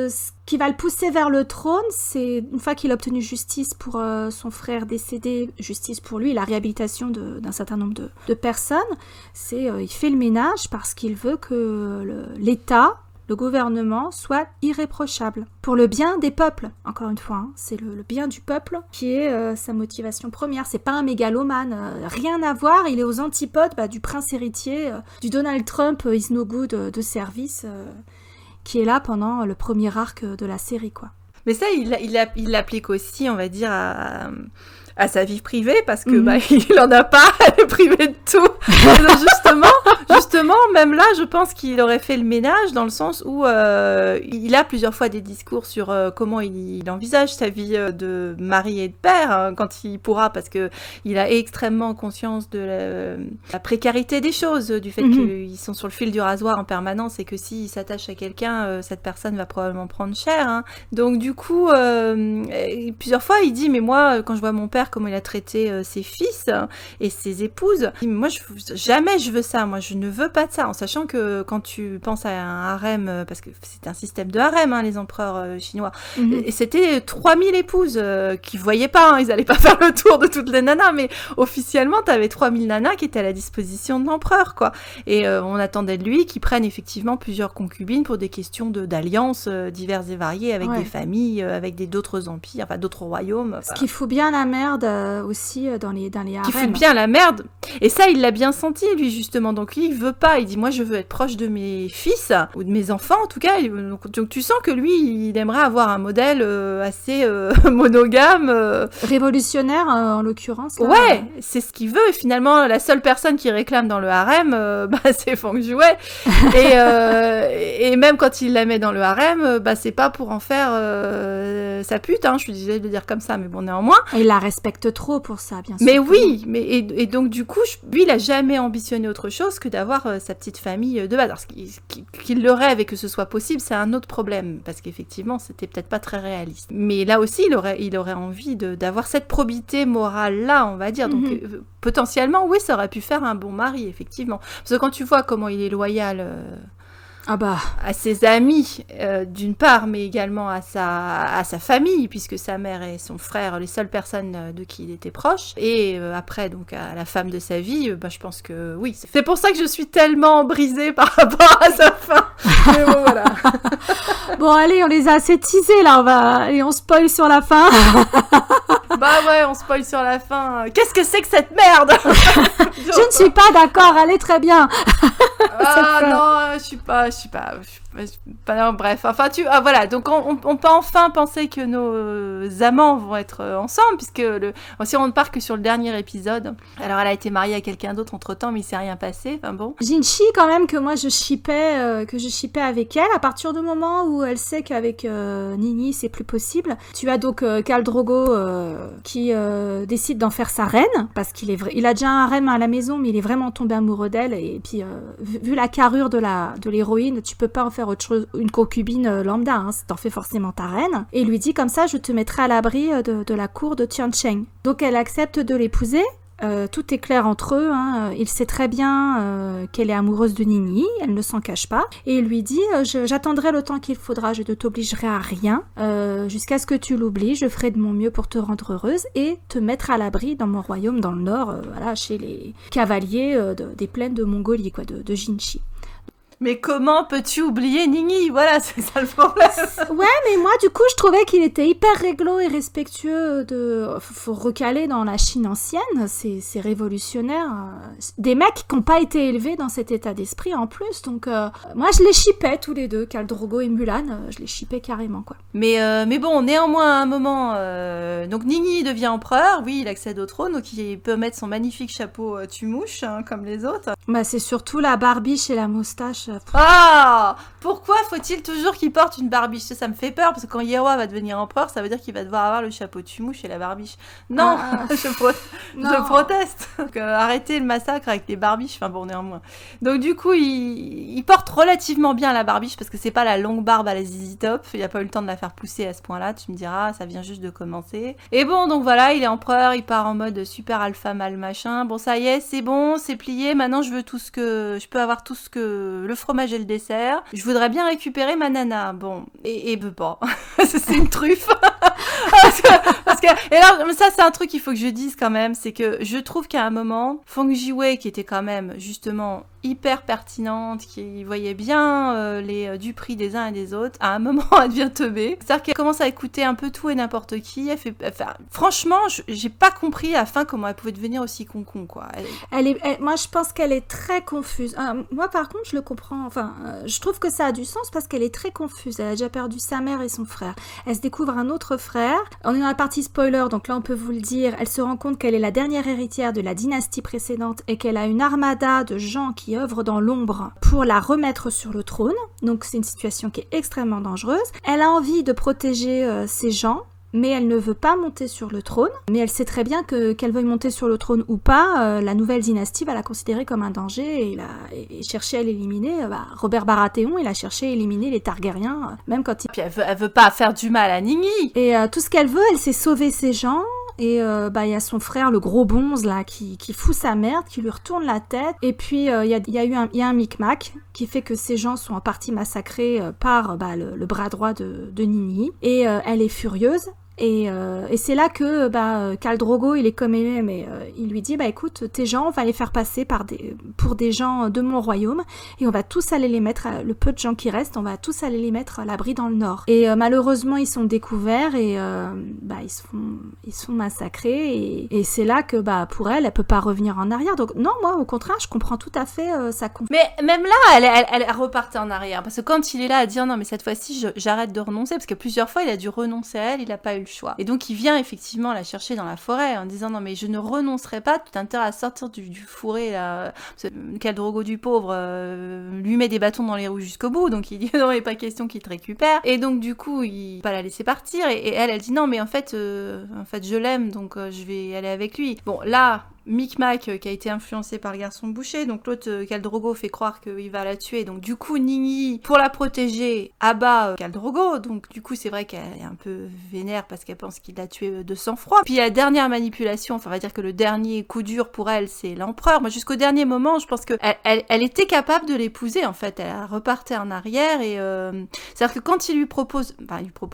ce qui va le pousser vers le trône, c'est une fois qu'il a obtenu justice pour son frère décédé, justice pour lui, la réhabilitation d'un certain nombre de personnes, il fait le ménage parce qu'il veut que l'État, le gouvernement soit irréprochable. Pour le bien des peuples, encore une fois, hein, c'est le bien du peuple qui est sa motivation première. C'est pas un mégalomane, rien à voir, il est aux antipodes du prince héritier, du Donald Trump is no good de service, qui est là pendant le premier arc de la série, quoi. Mais ça, il l'applique aussi, on va dire, à sa vie privée, parce que il en a pas, elle est privée de tout. Et donc justement, même là, je pense qu'il aurait fait le ménage dans le sens où il a plusieurs fois des discours sur comment il envisage sa vie de mari et de père, hein, quand il pourra, parce que il a extrêmement conscience de la précarité des choses, du fait qu'ils sont sur le fil du rasoir en permanence et que s'il s'attache à quelqu'un, cette personne va probablement prendre cher. Hein. Donc du coup, plusieurs fois, il dit, mais moi, quand je vois mon père, comment il a traité ses fils et ses épouses, il dit, moi, jamais je veux ça, moi je ne veux pas de ça, en sachant que quand tu penses à un harem, parce que c'est un système de harem, hein, les empereurs chinois, et c'était 3000 épouses qui voyaient pas, hein, ils allaient pas faire le tour de toutes les nanas, mais officiellement t'avais 3000 nanas qui étaient à la disposition de l'empereur, quoi, et on attendait de lui qu'il prenne effectivement plusieurs concubines pour des questions d'alliances diverses et variées avec des familles, avec d'autres empires, enfin d'autres royaumes. Ce qui fout bien la merde aussi dans les harems. Qui fout bien la merde, et ça il l'a bien senti lui justement, donc lui il veut pas, il dit moi je veux être proche de mes fils ou de mes enfants en tout cas, donc tu sens que lui il aimerait avoir un modèle assez monogame, révolutionnaire en l'occurrence là. Ouais, c'est ce qu'il veut, et finalement la seule personne qui réclame dans le harem c'est Feng Jouet et même quand il la met dans le harem, c'est pas pour en faire sa pute, hein, je suis désolée de le dire comme ça, mais bon néanmoins. Et il la respecte trop pour ça, bien sûr. Mais oui, et donc du coup, lui, il a jamais ambitionné autre chose que d'avoir sa petite famille de base. Alors, qu'il le rêve et que ce soit possible, c'est un autre problème, parce qu'effectivement, c'était peut-être pas très réaliste. Mais là aussi, il aurait envie d'avoir cette probité morale-là, on va dire. Donc, potentiellement, oui, ça aurait pu faire un bon mari, effectivement. Parce que quand tu vois comment il est loyal Ah bah. à ses amis d'une part, mais également à sa famille, puisque sa mère et son frère, les seules personnes de qui il était proche, et après donc à la femme de sa vie, je pense que oui. C'est pour ça que je suis tellement brisée par rapport à sa fin. Mais bon, voilà. Bon allez, on les a assez teasés là, et on spoil sur la fin. Bah ouais, on spoil sur la fin. Qu'est-ce que c'est que cette merde? Je ne suis pas d'accord, elle est très bien. Ah non, je suis pas, non, bref, enfin voilà, donc on peut enfin penser que nos amants vont être ensemble, puisque si on ne part que sur le dernier épisode, alors elle a été mariée à quelqu'un d'autre entre temps, mais il s'est rien passé, enfin bon. Jinchi quand même que moi je shippais avec elle, à partir du moment où elle sait qu'avec Nini c'est plus possible. Tu as donc Khal Drogo qui décide d'en faire sa reine, parce il a déjà un harem à la maison, mais il est vraiment tombé amoureux d'elle, et puis vu la carrure de l'héroïne, tu peux pas en faire autre chose, une concubine lambda, hein, t'en fais forcément ta reine. Et il lui dit comme ça, je te mettrai à l'abri de la cour de Tiancheng. Donc elle accepte de l'épouser. Tout est clair entre eux, hein. Il sait très bien qu'elle est amoureuse de Nini, elle ne s'en cache pas, et il lui dit j'attendrai le temps qu'il faudra, je ne t'obligerai à rien, jusqu'à ce que tu l'oublies, je ferai de mon mieux pour te rendre heureuse et te mettre à l'abri dans mon royaume dans le nord, voilà, chez les cavaliers des plaines de Mongolie, quoi, de Jinchi. Mais comment peux-tu oublier Nini? Voilà, c'est ça le problème. Ouais, mais moi, du coup, je trouvais qu'il était hyper réglo et respectueux Faut recaler dans la Chine ancienne, c'est révolutionnaire. Des mecs qui n'ont pas été élevés dans cet état d'esprit, en plus. Donc, moi, je les shippais tous les deux, Khal Drogo et Mulan, je les shippais carrément, quoi. Mais bon, néanmoins, à un moment, donc Nini devient empereur, oui, il accède au trône, donc il peut mettre son magnifique chapeau tue-mouche, hein, comme les autres. Bah, c'est surtout la barbiche et la moustache. Ah! Pourquoi faut-il toujours qu'il porte une barbiche? Ça me fait peur, parce que quand Yewa va devenir empereur, ça veut dire qu'il va devoir avoir le chapeau tue-mouche et la barbiche. Non! Je proteste! Donc, arrêtez le massacre avec les barbiches, enfin bon, néanmoins. Donc du coup, il porte relativement bien la barbiche, parce que c'est pas la longue barbe à la ZZ Top, il a pas eu le temps de la faire pousser à ce point-là, tu me diras, ça vient juste de commencer. Et bon, donc voilà, il est empereur, il part en mode super alpha mâle machin, bon ça y est, c'est bon, c'est plié, maintenant je peux avoir tout ce que le fromage et le dessert. Je voudrais bien récupérer ma nana. Bon, et peut pas. C'est une truffe. Et alors, ça c'est un truc qu'il faut que je dise quand même, c'est que je trouve qu'à un moment, Feng Jiwei, qui était quand même justement hyper pertinente, qui voyait bien les du prix des uns et des autres, à un moment elle devient teubée. C'est-à-dire qu'elle commence à écouter un peu tout et n'importe qui. Franchement, j'ai pas compris à la fin comment elle pouvait devenir aussi con quoi. Moi je pense qu'elle est très confuse. Moi par contre je le comprends, je trouve que ça a du sens parce qu'elle est très confuse. Elle a déjà perdu sa mère et son frère. Elle se découvre un autre frère. On est dans la partie spoiler, donc là on peut vous le dire. Elle se rend compte qu'elle est la dernière héritière de la dynastie précédente et qu'elle a une armada de gens qui œuvrent dans l'ombre pour la remettre sur le trône. Donc c'est une situation qui est extrêmement dangereuse. Elle a envie de protéger ces gens, mais elle ne veut pas monter sur le trône. Mais elle sait très bien qu'elle veuille monter sur le trône ou pas, la nouvelle dynastie va la considérer comme un danger et chercher à l'éliminer. Robert Baratheon, il a cherché à éliminer les Targaryens, même quand il... Puis elle veut pas faire du mal à Nini. Et tout ce qu'elle veut, elle sait sauver ces gens. Et il y a son frère, le gros bonze, là, qui fout sa merde, qui lui retourne la tête. Et puis, il y a un micmac qui fait que ces gens sont en partie massacrés par le bras droit de Nini. Et elle est furieuse. Et c'est là que Khal Drogo, il est comme il est, mais il lui dit écoute, tes gens, on va les faire passer pour des gens de mon royaume et on va tous aller les mettre, le peu de gens qui restent, on va tous aller les mettre à l'abri dans le nord. Et malheureusement, ils sont découverts et ils se font massacrer et c'est là que pour elle peut pas revenir en arrière. Donc non, moi au contraire, je comprends tout à fait sa confiance. Mais même là, elle repartait en arrière parce que quand il est là à dire non mais cette fois-ci j'arrête de renoncer, parce que plusieurs fois il a dû renoncer à elle, il a pas eu le choix. Et donc il vient effectivement la chercher dans la forêt en disant non mais je ne renoncerai pas, tu as intérêt à sortir du fourré là. Khal Drogo du pauvre lui met des bâtons dans les roues jusqu'au bout, donc il dit non il n'est pas question qu'il te récupère. Et donc du coup il va pas la laisser partir et elle dit non mais en fait je l'aime donc je vais aller avec lui. Bon là Micmac qui a été influencé par le garçon boucher, donc l'autre Khal Drogo fait croire qu'il va la tuer, donc du coup Nini, pour la protéger, abat Khal Drogo, donc du coup c'est vrai qu'elle est un peu vénère parce qu'elle pense qu'il l'a tué de sang-froid. Puis la dernière manipulation, enfin on va dire que le dernier coup dur pour elle, c'est l'empereur. Moi jusqu'au dernier moment, je pense que elle était capable de l'épouser en fait, elle repartait en arrière et c'est-à-dire que quand il lui propose,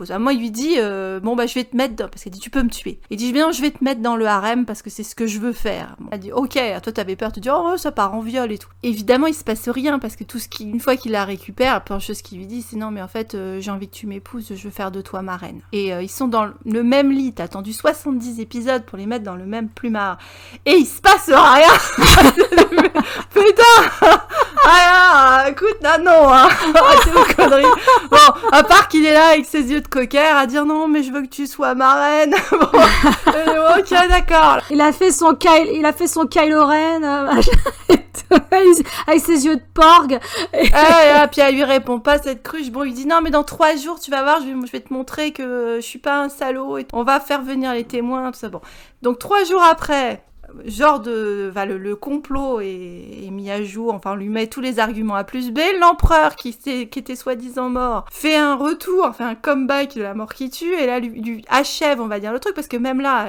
à moi il lui dit bon bah je vais te mettre dans, parce qu'elle dit tu peux me tuer. Il dit bien je vais te mettre dans le harem parce que c'est ce que je veux faire. Bon, elle dit ok, toi t'avais peur, tu dis oh ça part en viol et tout. Évidemment il se passe rien parce que une fois qu'il la récupère, la première chose qu'il lui dit c'est non mais en fait j'ai envie que tu m'épouses, je veux faire de toi ma reine. Et ils sont dans le même lit, t'as attendu 70 épisodes pour les mettre dans le même plumard et il se passe rien. Putain. Écoute, non, arrêtez vos conneries. Bon, à part qu'il est là avec ses yeux de cocker à dire non, mais je veux que tu sois ma reine. Bon, ok, d'accord. Il a fait son Kylo Ren avec ses yeux de porg. Et puis elle lui répond pas cette cruche. Bon, il dit non, mais dans 3 jours, tu vas voir, je vais te montrer que je suis pas un salaud et on va faire venir les témoins, tout ça. Bon, donc 3 jours après. Le complot est mis à jour, enfin on lui met tous les arguments A plus B, l'empereur qui était soi-disant mort fait un retour, fait un comeback de la mort qui tue, et là lui achève on va dire le truc, parce que même là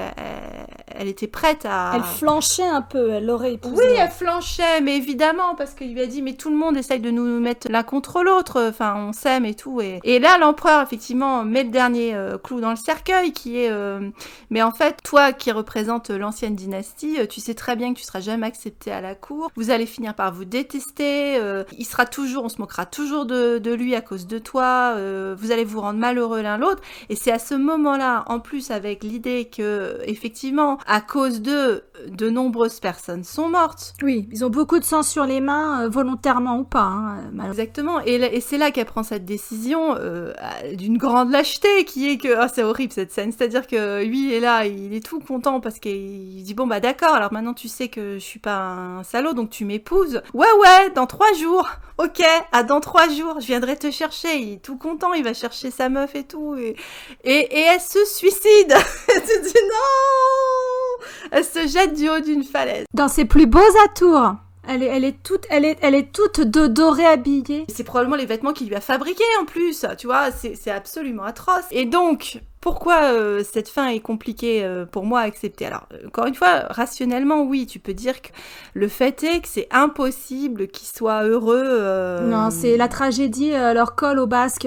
elle était prête à... Elle flanchait un peu, elle l'aurait épousé. Oui, elle flanchait, mais évidemment, parce qu'il lui a dit mais tout le monde essaye de nous mettre l'un contre l'autre, enfin on s'aime et tout, et là l'empereur effectivement met le dernier clou dans le cercueil qui est mais en fait toi qui représente l'ancienne dynastie, tu sais très bien que tu seras jamais accepté à la cour, vous allez finir par vous détester, on se moquera toujours de lui à cause de toi, vous allez vous rendre malheureux l'un l'autre, et c'est à ce moment-là, en plus avec l'idée que, effectivement, à cause de nombreuses personnes sont mortes. Oui, ils ont beaucoup de sang sur les mains, volontairement ou pas. Exactement, et c'est là qu'elle prend cette décision d'une grande lâcheté, qui est que, c'est horrible cette scène, c'est-à-dire que lui est là, il est tout content parce qu'il dit bon bah d'accord, alors maintenant tu sais que je suis pas un salaud, donc tu m'épouses. Ouais, dans 3 jours. Ok, dans 3 jours, je viendrai te chercher. Il est tout content, il va chercher sa meuf et tout. Et elle se suicide. Elle se dit non. Elle se jette du haut d'une falaise. Dans ses plus beaux atours. Elle est toute dorée habillée. C'est probablement les vêtements qu'il lui a fabriqués en plus. Tu vois, c'est absolument atroce. Et donc... Pourquoi cette fin est compliquée pour moi à accepter ? Alors, encore une fois, rationnellement, oui, tu peux dire que le fait est que c'est impossible qu'ils soient heureux. Non, c'est la tragédie, leur colle au basque,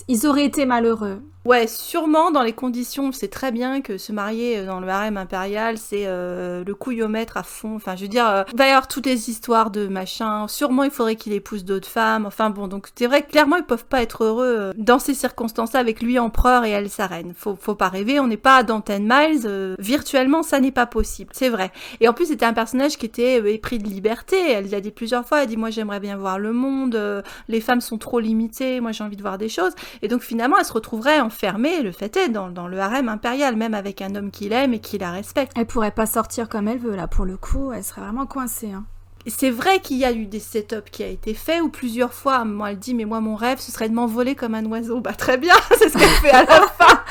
ils auraient été malheureux. Ouais, sûrement, dans les conditions, c'est très bien que se marier dans le harem impérial, c'est le couillomètre à fond. Enfin, je veux dire, il va y avoir toutes les histoires de machin. Sûrement, il faudrait qu'il épouse d'autres femmes. Enfin bon, donc c'est vrai que clairement, ils peuvent pas être heureux dans ces circonstances-là avec lui empereur et elle sa reine. Faut pas rêver, on n'est pas dans 10 Miles. Virtuellement, ça n'est pas possible, c'est vrai. Et en plus, c'était un personnage qui était épris de liberté. Elle l'a dit plusieurs fois, elle dit, moi j'aimerais bien voir le monde, les femmes sont trop limitées, moi j'ai envie de voir des choses. Et donc finalement, elle se retrouverait enfermée, le fait est, dans le harem impérial, même avec un homme qu'il aime et qui la respecte. Elle pourrait pas sortir comme elle veut, là, pour le coup, elle serait vraiment coincée, hein. C'est vrai qu'il y a eu des setups qui a été fait, où plusieurs fois, à un moment, elle dit, mais moi, mon rêve, ce serait de m'envoler comme un oiseau. Bah, très bien, c'est ce qu'elle fait à la fin.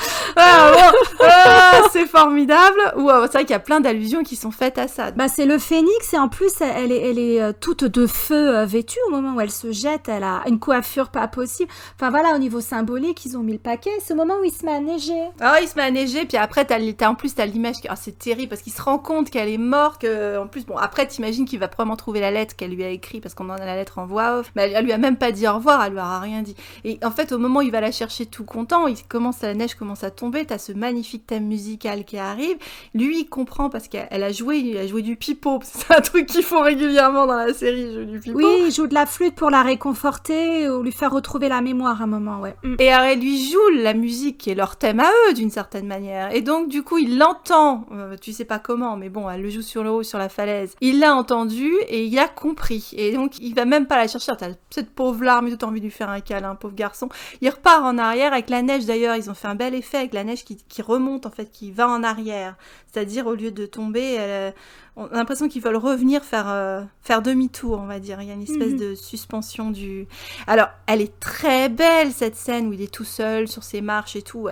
C'est formidable. Ou c'est vrai qu'il y a plein d'allusions qui sont faites à ça. Bah, c'est le phénix, et en plus, elle est toute de feu vêtue au moment où elle se jette. Elle a une coiffure pas possible. Enfin, voilà, au niveau symbolique, ils ont mis le paquet. Ce moment où il se met à neiger. Ah, il se met à neiger, puis après, t'as l'image. C'est terrible, parce qu'il se rend compte qu'elle est morte. En plus, bon, après, t'imagines qu'il va probablement trouver la lettre qu'elle lui a écrite, parce qu'on en a la lettre en voix off, mais elle lui a même pas dit au revoir, elle lui aura rien dit. Et en fait, au moment où il va la chercher tout content, la neige commence à tomber, t'as ce magnifique thème musical qui arrive, lui il comprend parce qu'il a joué du pipeau, c'est un truc qu'ils font régulièrement dans la série, il joue du pipeau. Oui, il joue de la flûte pour la réconforter ou lui faire retrouver la mémoire à un moment, ouais. Et alors elle lui joue la musique qui est leur thème à eux d'une certaine manière, et donc du coup il l'entend, tu sais pas comment, mais bon, elle le joue sur le haut, sur la falaise, il l'a entendu et il a compris, et donc il va même pas la chercher. T'as cette pauvre larme, tu as envie de lui faire un câlin, pauvre garçon. Il repart en arrière avec la neige, d'ailleurs ils ont fait un bel effet avec la neige qui remonte en fait, qui va en arrière, c'est-à-dire au lieu de tomber, on a l'impression qu'ils veulent revenir faire demi-tour, on va dire. Il y a une espèce de suspension du... Alors, elle est très belle, cette scène où il est tout seul sur ses marches et tout.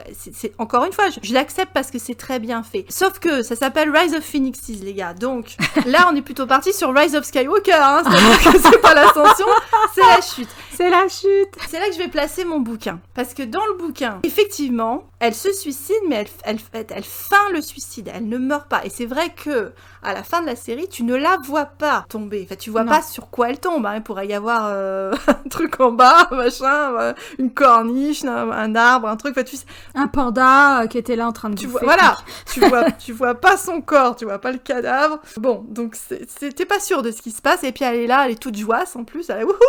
Encore une fois, je l'accepte parce que c'est très bien fait. Sauf que ça s'appelle Rise of Phoenixes, les gars. Donc, là, on est plutôt parti sur Rise of Skywalker, hein. C'est-à-dire que c'est pas l'ascension, c'est la chute. C'est la chute. C'est là que je vais placer mon bouquin. Parce que dans le bouquin, effectivement, elle se suicide, mais elle feint le suicide. Elle ne meurt pas. Et c'est vrai que à la fin de la série, tu ne la vois pas tomber. Enfin, tu vois pas sur quoi elle tombe. Hein. Il pourrait y avoir un truc en bas, machin, une corniche, un arbre, un truc. Enfin, un panda qui était là en train de bouffer. Voilà, tu vois pas son corps, tu vois pas le cadavre. Bon, donc t'es pas sûr de ce qui se passe. Et puis elle est là, elle est toute joyeuse en plus. Elle est wouhou.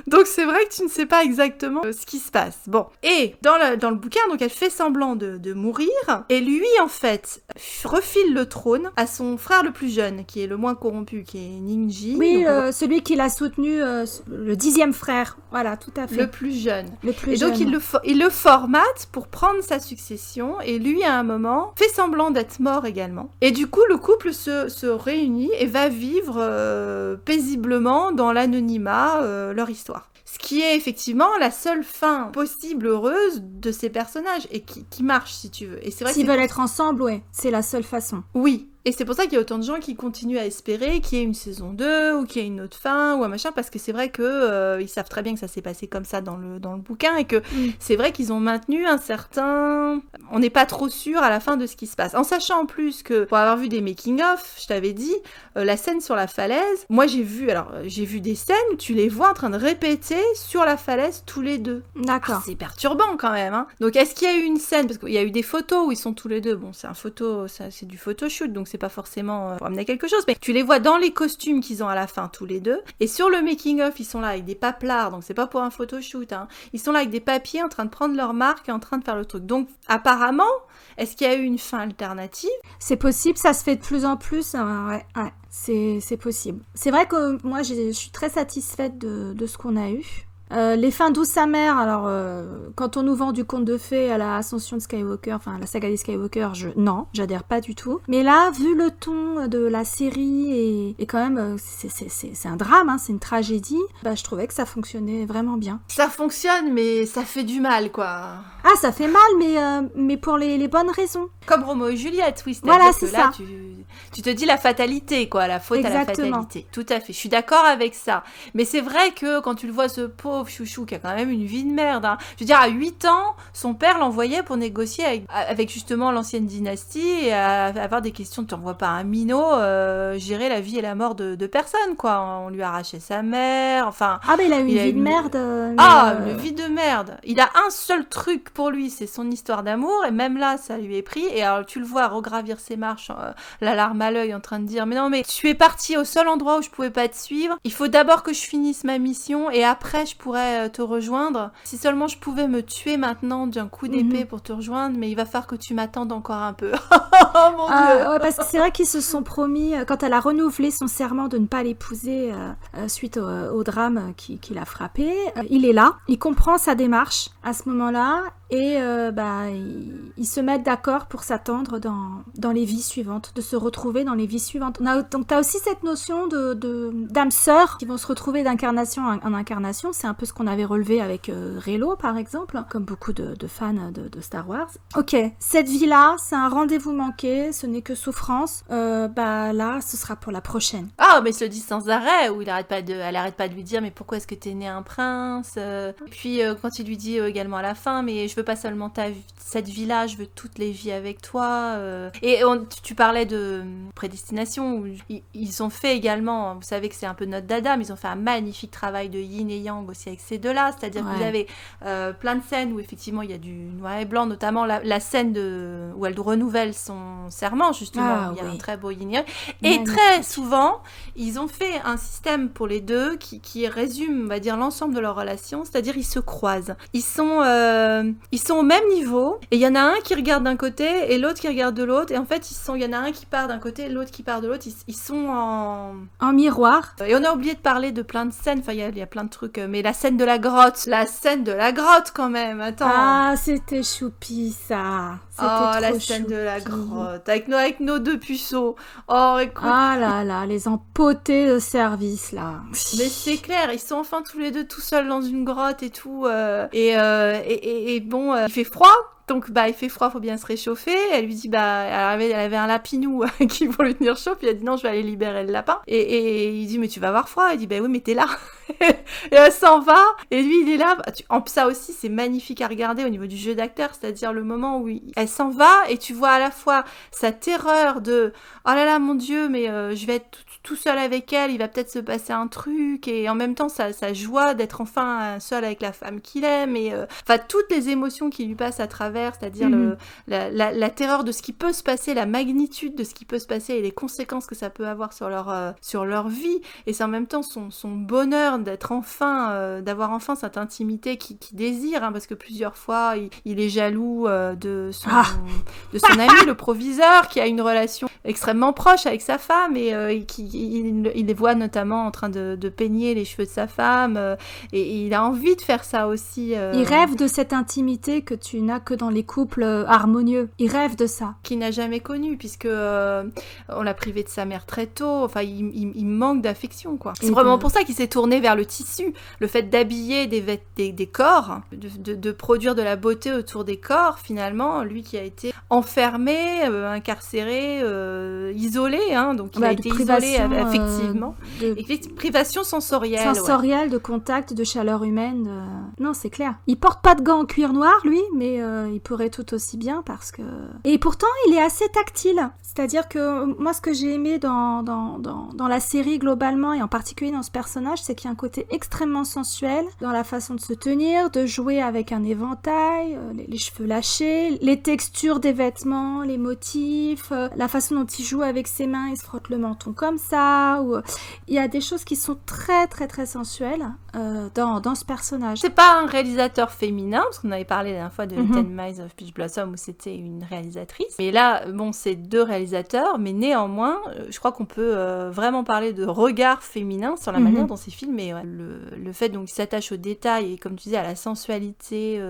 Donc c'est vrai que tu ne sais pas exactement ce qui se passe. Bon, et dans le bouquin, donc elle fait semblant de mourir. Et lui, en fait, refile le trône à son frère le plus jeune, qui est le moins corrompu, qui est Ninji. Oui, celui qui l'a soutenu, le 10e frère. Voilà, tout à fait. Le plus jeune. Et donc il le formate pour prendre sa succession. Et lui, à un moment, fait semblant d'être mort également. Et du coup, le couple se réunit et va vivre paisiblement dans l'anonymat leur histoire. Ce qui est effectivement la seule fin possible, heureuse de ces personnages et qui marche, si tu veux. Et c'est vrai S'ils veulent être ensemble, ouais, c'est la seule façon. Oui. Et c'est pour ça qu'il y a autant de gens qui continuent à espérer qu'il y ait une saison 2 ou qu'il y ait une autre fin ou un machin, parce que c'est vrai que ils savent très bien que ça s'est passé comme ça dans le bouquin et que c'est vrai qu'ils ont maintenu un certain... On n'est pas trop sûr à la fin de ce qui se passe. En sachant en plus que, pour avoir vu des making-of, je t'avais dit, la scène sur la falaise, moi j'ai vu des scènes où tu les vois en train de répéter sur la falaise tous les deux. D'accord. Ah, c'est perturbant quand même, hein. Donc est-ce qu'il y a eu une scène, parce qu'il y a eu des photos où ils sont tous les deux, bon c'est du photoshoot, donc c'est pas forcément pour amener quelque chose, mais tu les vois dans les costumes qu'ils ont à la fin tous les deux, et sur le making of ils sont là avec des paplards, donc c'est pas pour un photoshoot, hein. Ils sont là avec des papiers en train de prendre leur marque et en train de faire le truc. Donc apparemment, est-ce qu'il y a eu une fin alternative? C'est possible, ça se fait de plus en plus, ouais. C'est possible. C'est vrai que moi je suis très satisfaite de ce qu'on a eu. Les fins douces amères, alors quand on nous vend du conte de fées à la ascension de Skywalker, enfin à la saga des Skywalker, j'adhère pas du tout. Mais là, vu le ton de la série et quand même c'est un drame, hein, c'est une tragédie, bah je trouvais que ça fonctionnait vraiment bien. Ça fonctionne, mais ça fait du mal, quoi. Ah, ça fait mal, mais pour les bonnes raisons. Comme Roméo et Juliette, oui, voilà, c'est là, ça. Tu te dis la fatalité, quoi, la faute Exactement. à la fatalité. Tout à fait, je suis d'accord avec ça. Mais c'est vrai que quand tu le vois, ce pauvre chouchou qui a quand même une vie de merde, hein. Je veux dire, à 8 ans, son père l'envoyait pour négocier avec justement l'ancienne dynastie et avoir des questions. Tu n'envoies pas un minot gérer la vie et la mort de personne, quoi. On lui arrachait sa mère, enfin... Ah, mais il a eu une vie de merde. Une vie de merde. Il a un seul truc pour lui, c'est son histoire d'amour, et même là, ça lui est pris. Et alors, tu le vois regravir ses marches, la larme à l'œil, en train de dire, mais non, mais tu es parti au seul endroit où je pouvais pas te suivre. Il faut d'abord que je finisse ma mission, et après, je pourrais te rejoindre. Si seulement je pouvais me tuer maintenant d'un coup d'épée pour te rejoindre, mais il va falloir que tu m'attendes encore un peu. Oh mon Dieu. Ouais, parce que c'est vrai qu'ils se sont promis, quand elle a renouvelé son serment de ne pas l'épouser suite au drame qui l'a frappé, il est là, il comprend sa démarche à ce moment-là, et ils se mettent d'accord pour s'attendre dans les vies suivantes, de se retrouver dans les vies suivantes. Donc t'as aussi cette notion d'âmes sœurs qui vont se retrouver d'incarnation en incarnation. C'est un peu ce qu'on avait relevé avec Reylo par exemple, comme beaucoup de fans de Star Wars. Ok, cette vie-là, c'est un rendez-vous manqué, ce n'est que souffrance. Là, ce sera pour la prochaine. Ah, mais il se le dit sans arrêt, où elle arrête pas de lui dire, mais pourquoi est-ce que t'es né un prince? Et puis quand il lui dit également à la fin, mais je veux pas seulement cette vie-là, je veux toutes les vies avec toi. Et tu parlais de prédestination, où ils ont fait également, vous savez que c'est un peu notre dada, mais ils ont fait un magnifique travail de yin et yang aussi avec ces deux-là, c'est-à-dire que vous avez plein de scènes où effectivement il y a du noir et blanc, notamment la scène où elle renouvelle son serment, justement, où il y a un très beau yin et yang. Et très souvent, ils ont fait un système pour les deux qui résume, on va dire, l'ensemble de leur relation, c'est-à-dire ils se croisent. Ils sont au même niveau, et il y en a un qui regarde d'un côté et l'autre qui regarde de l'autre, et en fait il y en a un qui part d'un côté et l'autre qui part de l'autre, ils sont en miroir. Et on a oublié de parler de plein de scènes, enfin il y a plein de trucs, mais la scène de la grotte quand même, attends. Ah, c'était choupi ça. C'était la trop scène de la choupi. grotte, avec nos deux puceaux. Oh, écoute. Ah là là, les empotés de service, là. Mais c'est clair, ils sont enfin tous les deux tout seuls dans une grotte et tout. Et bon, il fait froid. Donc, il fait froid, faut bien se réchauffer. Elle lui dit, elle avait un lapinou qui pour lui tenir chaud. Puis elle dit, non, je vais aller libérer le lapin. Et il dit, mais tu vas avoir froid. Elle dit, oui, mais t'es là. Et elle s'en va. Et lui, il est là. Ça aussi, c'est magnifique à regarder au niveau du jeu d'acteur. C'est-à-dire le moment où elle s'en va et tu vois à la fois sa terreur de, oh là là, mon Dieu, mais je vais être tout seul avec elle. Il va peut-être se passer un truc. Et en même temps, sa joie d'être enfin seul avec la femme qu'il aime. Et toutes les émotions qui lui passent à travers. C'est-à-dire la terreur de ce qui peut se passer, la magnitude de ce qui peut se passer et les conséquences que ça peut avoir sur leur vie. Et c'est en même temps son bonheur d'être d'avoir enfin cette intimité qu'il désire, parce que plusieurs fois, il est jaloux de son ami, le proviseur, qui a une relation extrêmement proche avec sa femme et il les voit notamment en train de peigner les cheveux de sa femme et il a envie de faire ça aussi. Il rêve de cette intimité que tu n'as que dans les couples harmonieux. Il rêve de ça. Qu'il n'a jamais connu, puisque on l'a privé de sa mère très tôt. Enfin, il manque d'affection, quoi. C'est vraiment pour ça qu'il s'est tourné vers le tissu. Le fait d'habiller des corps, de produire de la beauté autour des corps, finalement, lui qui a été enfermé, incarcéré, isolé, donc il a été isolé affectivement. Privation sensorielle. Sensorielle, de contact, de chaleur humaine. Non, c'est clair. Il porte pas de gants en cuir noir, lui, mais il pourrait tout aussi bien parce que... Et pourtant, il est assez tactile. C'est-à-dire que moi, ce que j'ai aimé dans la série globalement, et en particulier dans ce personnage, c'est qu'il y a un côté extrêmement sensuel dans la façon de se tenir, de jouer avec un éventail, les cheveux lâchés, les textures des vêtements, les motifs, la façon dont il joue avec ses mains, il se frotte le menton comme ça. Il y a des choses qui sont très, très, très sensuelles dans ce personnage. C'est pas un réalisateur féminin, parce qu'on avait parlé la dernière fois de Ten Miles of Peach Blossom où c'était une réalisatrice. Mais là, c'est deux réalisateurs, mais néanmoins, je crois qu'on peut vraiment parler de regard féminin sur la manière dont c'est filmé. Ouais. Le fait donc qu'il s'attache aux détails et comme tu disais à la sensualité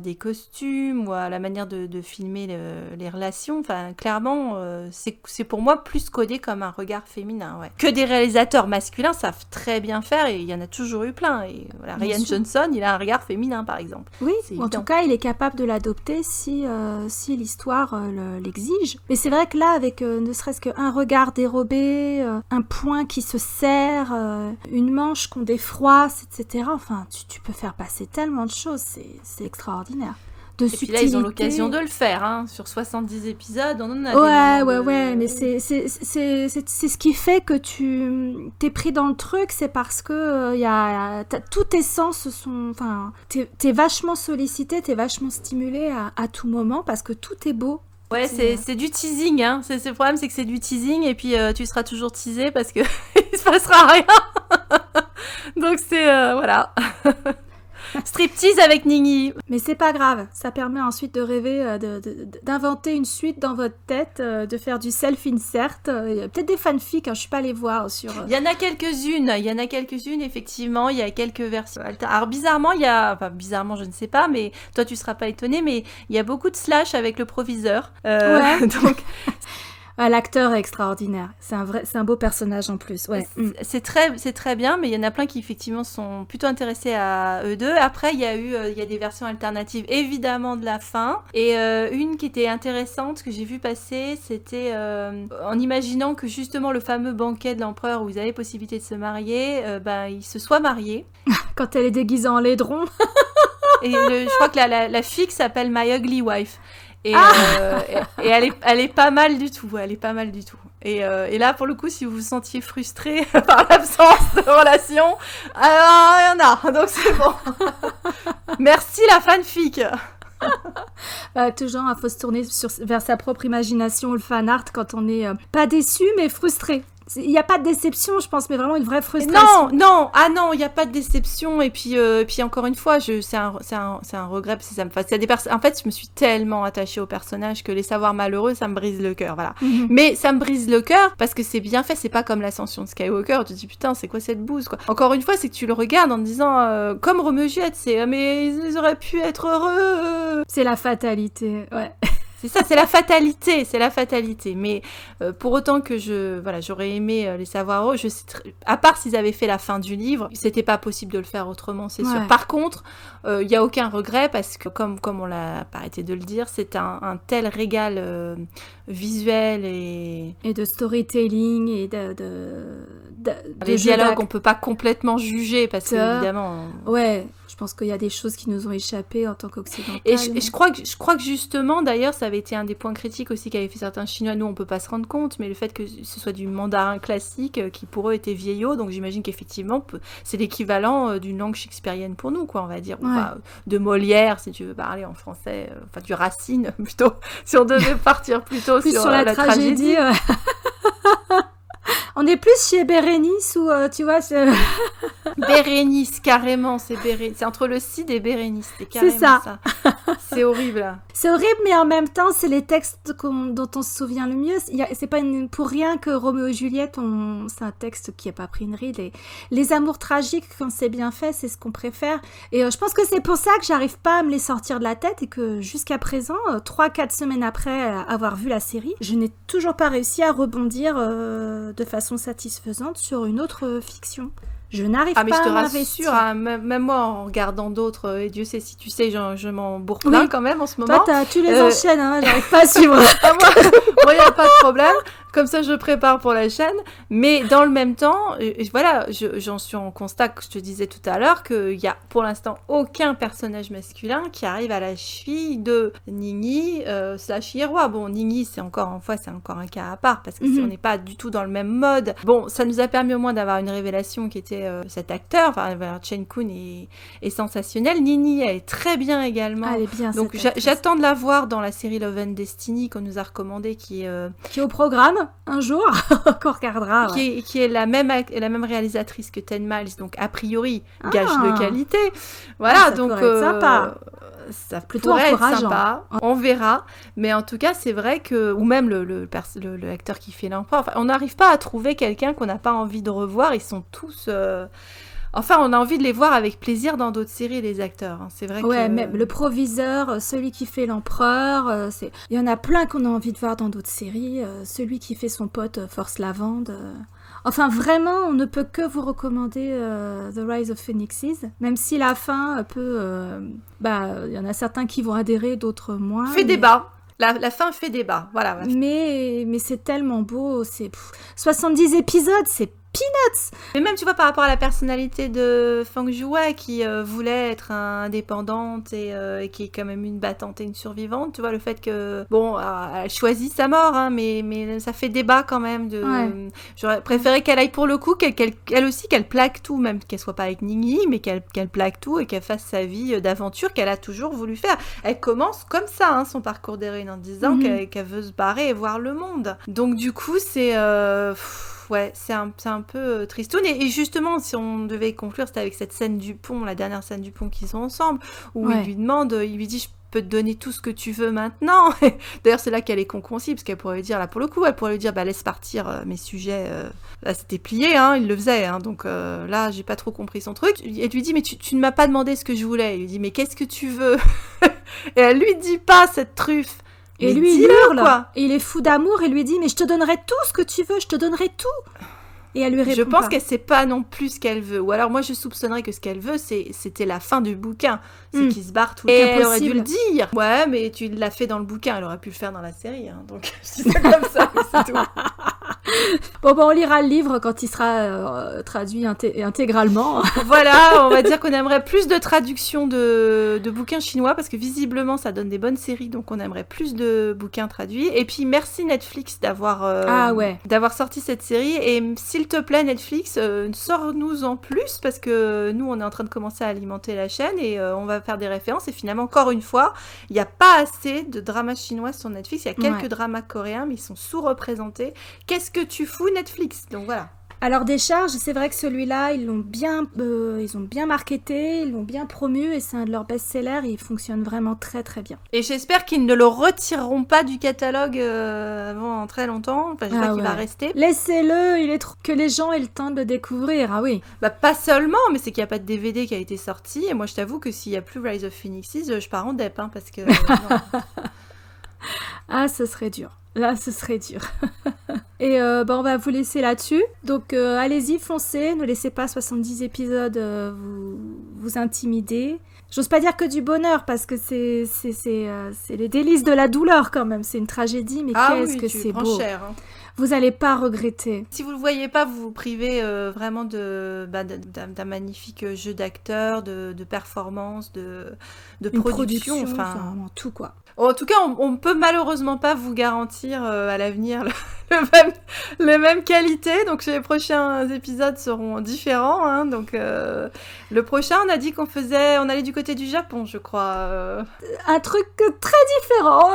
des costumes ou à la manière de filmer les relations. Enfin, clairement, c'est pour moi plus codé comme un regard féminin. Ouais. Que des réalisateurs masculins savent très bien faire et il y en a toujours eu plein. Et voilà, Rian Johnson, il a un regard féminin par exemple. Oui, en tout cas, il est capable de l'adopter si l'histoire l'exige. Mais c'est vrai que là, avec ne serait-ce qu'un regard dérobé, un poing qui se serre, une manche qu'on défroisse, etc. Enfin, tu peux faire passer tellement de choses, c'est extraordinaire. Et puis là, ils ont l'occasion de le faire, sur 70 épides, on en a Ouais, mais c'est ce qui fait que tu t'es pris dans le truc, c'est parce que tous tes sens enfin, t'es vachement sollicité, t'es vachement stimulé à tout moment, parce que tout est beau. Ouais, c'est du teasing, le problème, c'est que c'est du teasing, et puis tu seras toujours teasé, parce que il se passera rien. Donc c'est, voilà... Striptease avec Nini. Mais c'est pas grave, ça permet ensuite de rêver, d'inventer une suite dans votre tête, de faire du self-insert. Il y a peut-être des fanfics, je suis pas allée voir sur... Il y en a quelques-unes, effectivement, il y a quelques versions. Alors bizarrement, bizarrement je ne sais pas, mais toi tu seras pas étonné, mais il y a beaucoup de slash avec le proviseur. Ouais. Donc... L'acteur est extraordinaire. C'est un beau personnage en plus. Ouais. C'est très bien, mais il y en a plein qui effectivement sont plutôt intéressés à eux deux. Après, il y a des versions alternatives, évidemment de la fin, et une qui était intéressante que j'ai vu passer, c'était en imaginant que justement le fameux banquet de l'empereur où ils avaient possibilité de se marier, ils se soient mariés. Quand elle est déguisée en laidron. Et je crois que la fille s'appelle My Ugly Wife. Et elle est pas mal du tout. Et là, pour le coup, si vous vous sentiez frustré par l'absence de relation, alors il y en a, donc c'est bon. Merci la fanfic. Toujours, il faut se tourner vers sa propre imagination, le fan art, quand on n'est pas déçu, mais frustré. Il n'y a pas de déception, je pense, mais vraiment une vraie frustration. Non, il n'y a pas de déception. Et puis encore une fois, c'est un regret parce que ça me fasse. En fait, je me suis tellement attachée au personnage que les savoirs malheureux, ça me brise le cœur, voilà. Mais ça me brise le cœur parce que c'est bien fait. C'est pas comme l'ascension de Skywalker. Tu te dis putain, c'est quoi cette bouse, quoi. Encore une fois, c'est que tu le regardes en te disant comme Roméo et Juliette, mais ils auraient pu être heureux. C'est la fatalité, ouais. C'est ça, c'est la fatalité. Mais pour autant que j'aurais aimé les savoir, à part s'ils avaient fait la fin du livre, c'était pas possible de le faire autrement, c'est sûr. Par contre, il y a aucun regret parce que comme on l'a pas arrêté de le dire, c'est un tel régal visuel et de storytelling et les dialogues, on peut pas complètement juger parce que évidemment. Ouais. Je pense qu'il y a des choses qui nous ont échappé en tant qu'occidentales. Et je crois que justement, d'ailleurs, ça avait été un des points critiques aussi qu'avaient fait certains Chinois. Nous, on peut pas se rendre compte, mais le fait que ce soit du mandarin classique qui pour eux était vieillot, donc j'imagine qu'effectivement, c'est l'équivalent d'une langue shakespearienne pour nous, quoi, on va dire. Ouais. Enfin, de Molière, si tu veux parler en français, enfin du Racine plutôt, si on devait partir plutôt sur la tragédie. On est plus chez Bérénice ou tu vois Bérénice, carrément, c'est entre le Cid et Bérénice, c'est carrément ça. C'est horrible. C'est horrible, mais en même temps, c'est les textes dont on se souvient le mieux. C'est pas pour rien que Roméo et Juliette, c'est un texte qui n'a pas pris une ride. Les amours tragiques, quand c'est bien fait, c'est ce qu'on préfère. Et je pense que c'est pour ça que j'arrive pas à me les sortir de la tête et que jusqu'à présent, 3-4 semaines après avoir vu la série, je n'ai toujours pas réussi à rebondir de façon satisfaisante sur une autre fiction. Je n'arrive pas à m'investir. Mais je te rassure, hein, même moi en regardant d'autres, et Dieu sait si tu sais, je m'en bourre plein quand même en ce moment. Toi, tu les enchaînes, hein, j'arrive pas à suivre. Moi, il n'y a pas de problème. Comme ça, je prépare pour la chaîne. Mais dans le même temps, voilà, j'en suis en constat que je te disais tout à l'heure qu'il n'y a pour l'instant aucun personnage masculin qui arrive à la cheville de Ningyi / Hierois. Bon, Ningyi, c'est encore un cas à part parce que on n'est pas du tout dans le même mode. Bon, ça nous a permis au moins d'avoir une révélation qui était cet acteur. Enfin, Chen Kun est sensationnel. Ningyi, elle est très bien également. Elle est bien. Donc, j'attends de la voir dans la série Love and Destiny qu'on nous a recommandé, qui est au programme. Un jour, qu'on regardera. Qui est la même réalisatrice que Ten Miles, donc a priori, gage de qualité. Voilà, ça donc pourrait être sympa. Ça pourrait être sympa. On verra. Mais en tout cas, c'est vrai que, ou même le acteur qui fait l'empereur, enfin, on n'arrive pas à trouver quelqu'un qu'on n'a pas envie de revoir. Ils sont tous... Enfin, on a envie de les voir avec plaisir dans d'autres séries, les acteurs. Hein. C'est vrai que... même le proviseur, celui qui fait l'empereur, il y en a plein qu'on a envie de voir dans d'autres séries. Celui qui fait son pote Force Lavande. Enfin, vraiment, on ne peut que vous recommander The Rise of Phoenixes, même si la fin peut... il y en a certains qui vont adhérer, d'autres moins. Débat. La fin fait débat, voilà. Mais c'est tellement beau, c'est 70 épisodes, c'est peanuts. Mais même, tu vois, par rapport à la personnalité de Fang Jouet, qui voulait être indépendante et qui est quand même une battante et une survivante, tu vois, le fait que, bon, elle choisit sa mort, hein, mais ça fait débat quand même. J'aurais préféré qu'elle aille pour le coup, qu'elle aussi, qu'elle plaque tout, même qu'elle soit pas avec Ningyi, mais qu'elle plaque tout et qu'elle fasse sa vie d'aventure qu'elle a toujours voulu faire. Elle commence comme ça, hein, son parcours d'héroïne, en disant qu'elle veut se barrer et voir le monde. Donc, du coup, c'est... Ouais, c'est un peu tristoun. Et justement, si on devait conclure, c'était avec cette scène du pont, la dernière scène du pont qu'ils sont ensemble, où il lui dit, je peux te donner tout ce que tu veux maintenant. D'ailleurs, c'est là qu'elle est conconcible, parce qu'elle pourrait lui dire, là, pour le coup, elle pourrait lui dire, laisse partir mes sujets. Là, c'était plié, hein, il le faisait, hein, donc là, j'ai pas trop compris son truc. Elle lui dit, mais tu ne m'as pas demandé ce que je voulais. Il lui dit, mais qu'est-ce que tu veux? Et elle lui dit pas cette truffe. Et lui, il hurle, et il est fou d'amour, et lui dit, mais je te donnerai tout ce que tu veux, je te donnerai tout. Et elle lui répond Je pense qu'elle sait pas non plus ce qu'elle veut. Ou alors, moi, je soupçonnerais que ce qu'elle veut, c'était la fin du bouquin. C'est qu'il se barre tout le temps. Et elle aurait dû le dire. Ouais, mais tu l'as fait dans le bouquin, elle aurait pu le faire dans la série. Hein. Donc, je dis ça comme ça, mais c'est tout. Bon, on lira le livre quand il sera traduit intégralement. Voilà, on va dire qu'on aimerait plus de traductions de bouquins chinois, parce que visiblement, ça donne des bonnes séries, donc on aimerait plus de bouquins traduits. Et puis, merci Netflix d'avoir sorti cette série. Et s'il te plaît, Netflix, sors-nous en plus, parce que nous, on est en train de commencer à alimenter la chaîne, et on va faire des références. Et finalement, encore une fois, il n'y a pas assez de dramas chinois sur Netflix. Il y a quelques dramas coréens, mais ils sont sous-représentés. Qu'est-ce que tu fous, Netflix? Donc voilà. Alors Décharge, c'est vrai que celui-là, ils ont bien marketé, ils l'ont bien promu, et c'est un de leurs best-sellers, et il fonctionne vraiment très très bien. Et j'espère qu'ils ne le retireront pas du catalogue avant très longtemps. Enfin, j'espère qu'il va rester. Laissez-le, que les gens aient le temps de le découvrir, ah oui. Pas seulement, mais c'est qu'il n'y a pas de DVD qui a été sorti, et moi je t'avoue que s'il n'y a plus Rise of Phoenixes, je pars en dep, hein, parce que... Ah, ce serait dur. Là, ce serait dur. Et on va vous laisser là-dessus. Donc, allez-y, foncez. Ne laissez pas 70 épisodes vous intimider. J'ose pas dire que du bonheur, parce que c'est les délices de la douleur, quand même. C'est une tragédie, mais qu'est-ce que c'est beau. Cher, hein. Vous allez pas regretter. Si vous le voyez pas, vous vous privez vraiment d'un magnifique jeu d'acteurs, de performance, de production. Enfin, vraiment tout, quoi. En tout cas, on peut malheureusement pas vous garantir à l'avenir les mêmes qualités. Donc les prochains épisodes seront différents. Hein, donc le prochain, on a dit on allait du côté du Japon, je crois. Un truc très différent.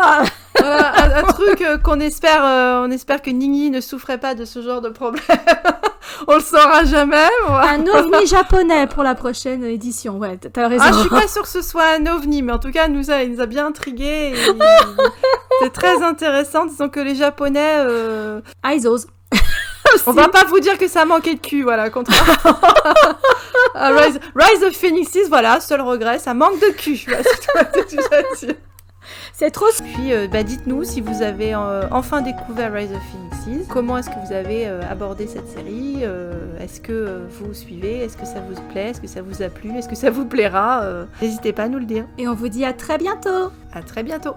Un truc qu'on espère que Ningyi ne souffrait pas de ce genre de problème. On le saura jamais. Un ovni japonais pour la prochaine édition. Ouais, t'as raison. Ah, je suis pas sûre que ce soit un ovni, mais en tout cas, il nous a bien intrigués. C'est très intéressant. Disons que les Japonais. Ils osent. On va pas vous dire que ça manquait de cul, voilà, contrairement à Rise of Phoenixes, voilà, seul regret, ça manque de cul. Voilà, c'est tout. C'est trop... Puis dites-nous si vous avez enfin découvert Rise of Phoenixes, comment est-ce que vous avez abordé cette série, est-ce que vous suivez, est-ce que ça vous plaît, est-ce que ça vous a plu, est-ce que ça vous plaira, n'hésitez pas à nous le dire. Et on vous dit à très bientôt. À très bientôt.